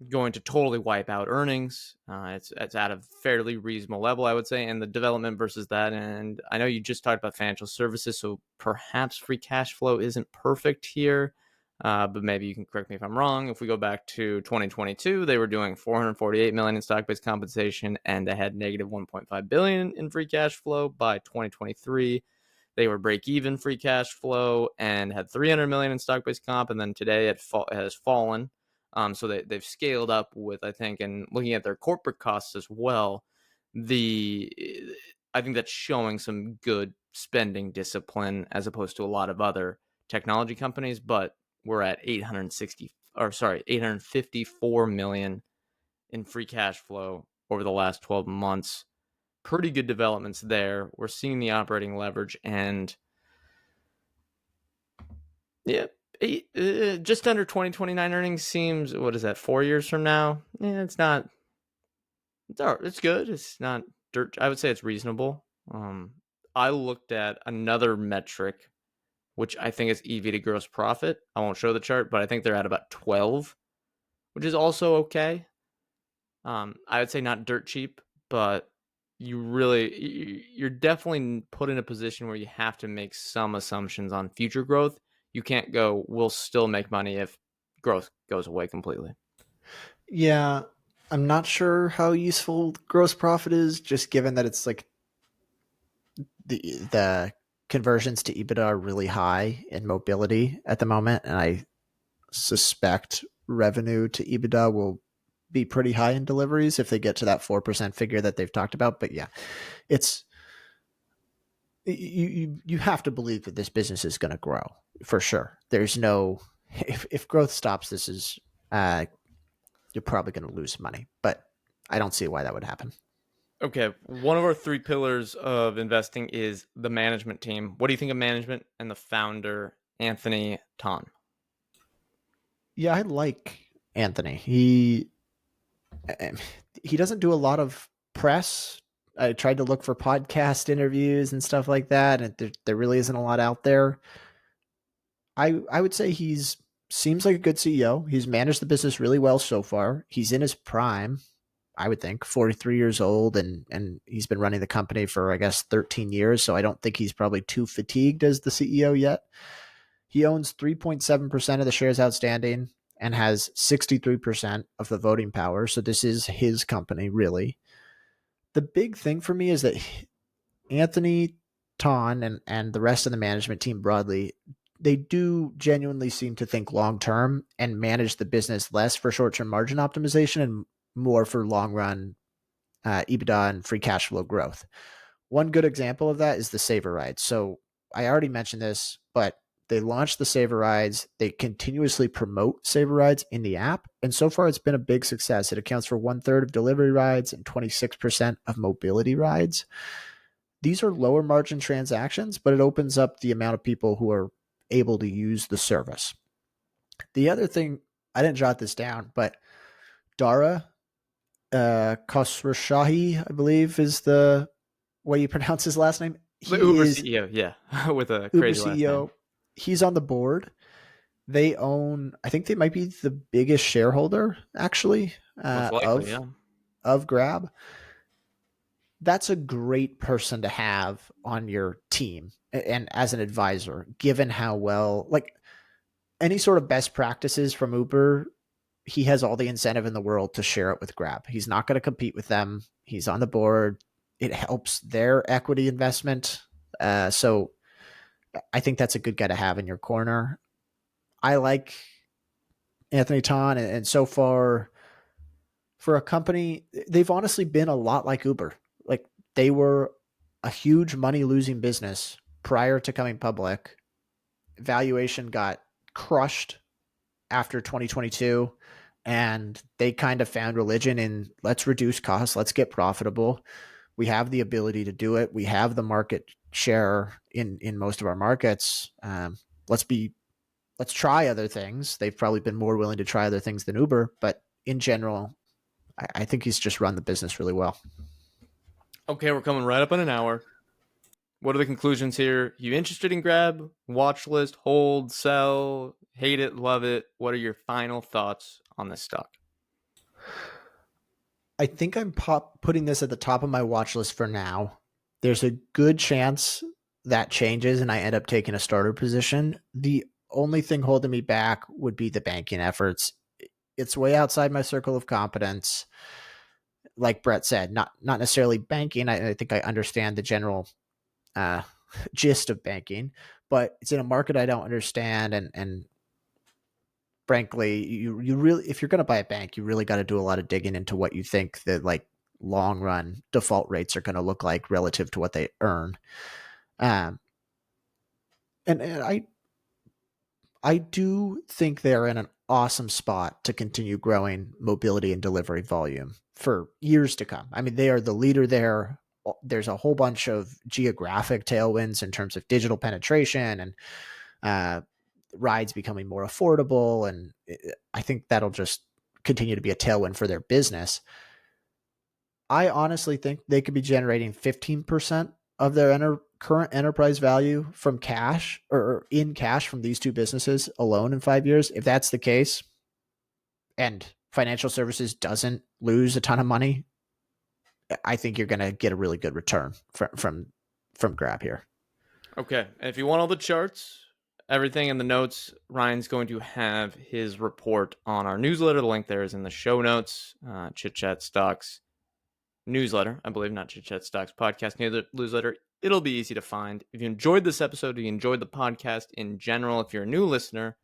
Speaker 1: going to totally wipe out earnings. It's at a fairly reasonable level, I would say. And the development versus that, and I know you just talked about financial services, so perhaps free cash flow isn't perfect here, but maybe you can correct me if I'm wrong. If we go back to 2022, they were doing $448 million in stock-based compensation, and they had negative $1.5 billion in free cash flow. By 2023, they were break-even free cash flow and had $300 million in stock-based comp, and then today it has fallen. So they've scaled up with, I think, and looking at their corporate costs as well, I think that's showing some good spending discipline as opposed to a lot of other technology companies. But we're at 854 million in free cash flow over the last 12 months. Pretty good developments there. We're seeing the operating leverage, and yeah, just under 2029 earnings seems, what is that, 4 years from now? Yeah, it's not, it's good. It's not dirt. I would say it's reasonable. I looked at another metric, which I think is EV to gross profit. I won't show the chart, but I think they're at about 12, which is also okay. I would say not dirt cheap, but you're definitely put in a position where you have to make some assumptions on future growth. You can't go, we'll still make money if growth goes away completely.
Speaker 3: Yeah, I'm not sure how useful gross profit is, just given that it's like the conversions to EBITDA are really high in mobility at the moment, and I suspect revenue to EBITDA will be pretty high in deliveries if they get to that 4% figure that they've talked about. But yeah, it's you have to believe that this business is going to grow for sure. There's no if growth stops, this is you're probably going to lose money, but I don't see why that would happen.
Speaker 1: Okay, one of our 3 pillars of investing is the management team. What do you think of management and the founder, Anthony Tan?
Speaker 3: Yeah, I like Anthony. He doesn't do a lot of press I tried to look for podcast interviews and stuff like that, and there really isn't a lot out there. I would say he's seems like a good CEO. He's managed the business really well so far. He's in his prime, I would think, 43 years old, and he's been running the company for, I guess, 13 years. So I don't think he's probably too fatigued as the CEO yet. He owns 3.7% of the shares outstanding and has 63% of the voting power. So this is his company, really. The big thing for me is that Anthony Ton and the rest of the management team broadly, they do genuinely seem to think long term and manage the business less for short term margin optimization and more for long run EBITDA and free cash flow growth. One good example of that is the Saver Rides. So I already mentioned this, but they launched the Saver Rides. They continuously promote Saver Rides in the app. And so far, it's been a big success. It accounts for 1/3 of delivery rides and 26% of mobility rides. These are lower margin transactions, but it opens up the amount of people who are able to use the service. The other thing, I didn't jot this down, but Dara Khosrowshahi, I believe, is the way you pronounce his last name.
Speaker 1: The
Speaker 3: He
Speaker 1: Uber
Speaker 3: is
Speaker 1: CEO, yeah, with a
Speaker 3: Uber
Speaker 1: crazy last name.
Speaker 3: CEO. He's on the board. They own, I think they might be the biggest shareholder, actually,
Speaker 1: Most likely, yeah.
Speaker 3: of Grab. That's a great person to have on your team and as an advisor, given how well, like, any sort of best practices from Uber, he has all the incentive in the world to share it with Grab. He's not going to compete with them. He's on the board. It helps their equity investment. So I think that's a good guy to have in your corner. I like Anthony Ton, and so far, for a company, they've honestly been a lot like Uber. Like, they were a huge money losing business prior to coming public. Valuation got crushed after 2022, and they kind of found religion in, let's reduce costs, let's get profitable. We have the ability to do it. We have the market share in most of our markets. Let's be let's try other things. They've probably been more willing to try other things than Uber, but in general, I think he's just run the business really well.
Speaker 1: Okay, we're coming right up on an hour. What are the conclusions here? You interested in Grab? Watch list, hold, sell, hate it, love it? What are your final thoughts on this stock?
Speaker 3: I think I'm putting this at the top of my watch list for now. There's a good chance that changes and I end up taking a starter position. The only thing holding me back would be the banking efforts. It's way outside my circle of competence. Like Brett said, not necessarily banking. I think I understand the general uh, gist of banking, but it's in a market I don't understand, and frankly, you really, if you're going to buy a bank, you really got to do a lot of digging into what you think the, like, long run default rates are going to look like relative to what they earn. Um, and I do think they're in an awesome spot to continue growing mobility and delivery volume for years to come. I mean, they are the leader there. There's a whole bunch of geographic tailwinds in terms of digital penetration and uh, rides becoming more affordable. And I think that'll just continue to be a tailwind for their business. I honestly think they could be generating 15% of their current enterprise value from cash or in cash from these two businesses alone in 5 years. If that's the case, and financial services doesn't lose a ton of money, I think you're going to get a really good return from Grab here.
Speaker 1: Okay, and if you want all the charts, everything in the notes, Ryan's going to have his report on our newsletter. The link there is in the show notes. Chit Chat Stocks newsletter, I believe, not Chit Chat Stocks podcast newsletter. It'll be easy to find. If you enjoyed this episode, if you enjoyed the podcast in general, if you're a new listener,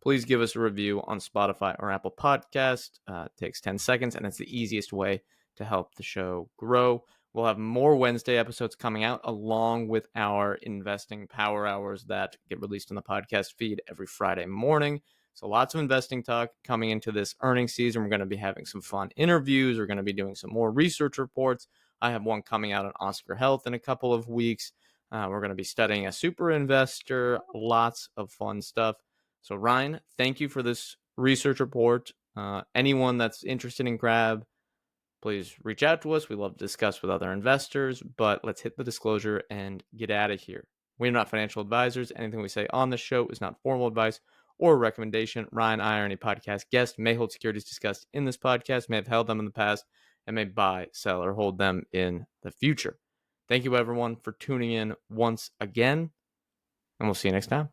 Speaker 1: please give us a review on Spotify or Apple Podcast. It takes 10 seconds, and it's the easiest way to help the show grow. We'll have more Wednesday episodes coming out, along with our investing power hours that get released on the podcast feed every Friday morning. So lots of investing talk coming into this earnings season. We're going to be having some fun interviews. We're going to be doing some more research reports. I have one coming out on Oscar Health in a couple of weeks. We're going to be studying a super investor. Lots of fun stuff. So Ryan, thank you for this research report. Anyone that's interested in Grab, please reach out to us. We love to discuss with other investors, but let's hit the disclosure and get out of here. We're not financial advisors. Anything we say on this show is not formal advice or a recommendation. Ryan, I, or any podcast guest may hold securities discussed in this podcast, may have held them in the past, and may buy, sell, or hold them in the future. Thank you, everyone, for tuning in once again, and we'll see you next time.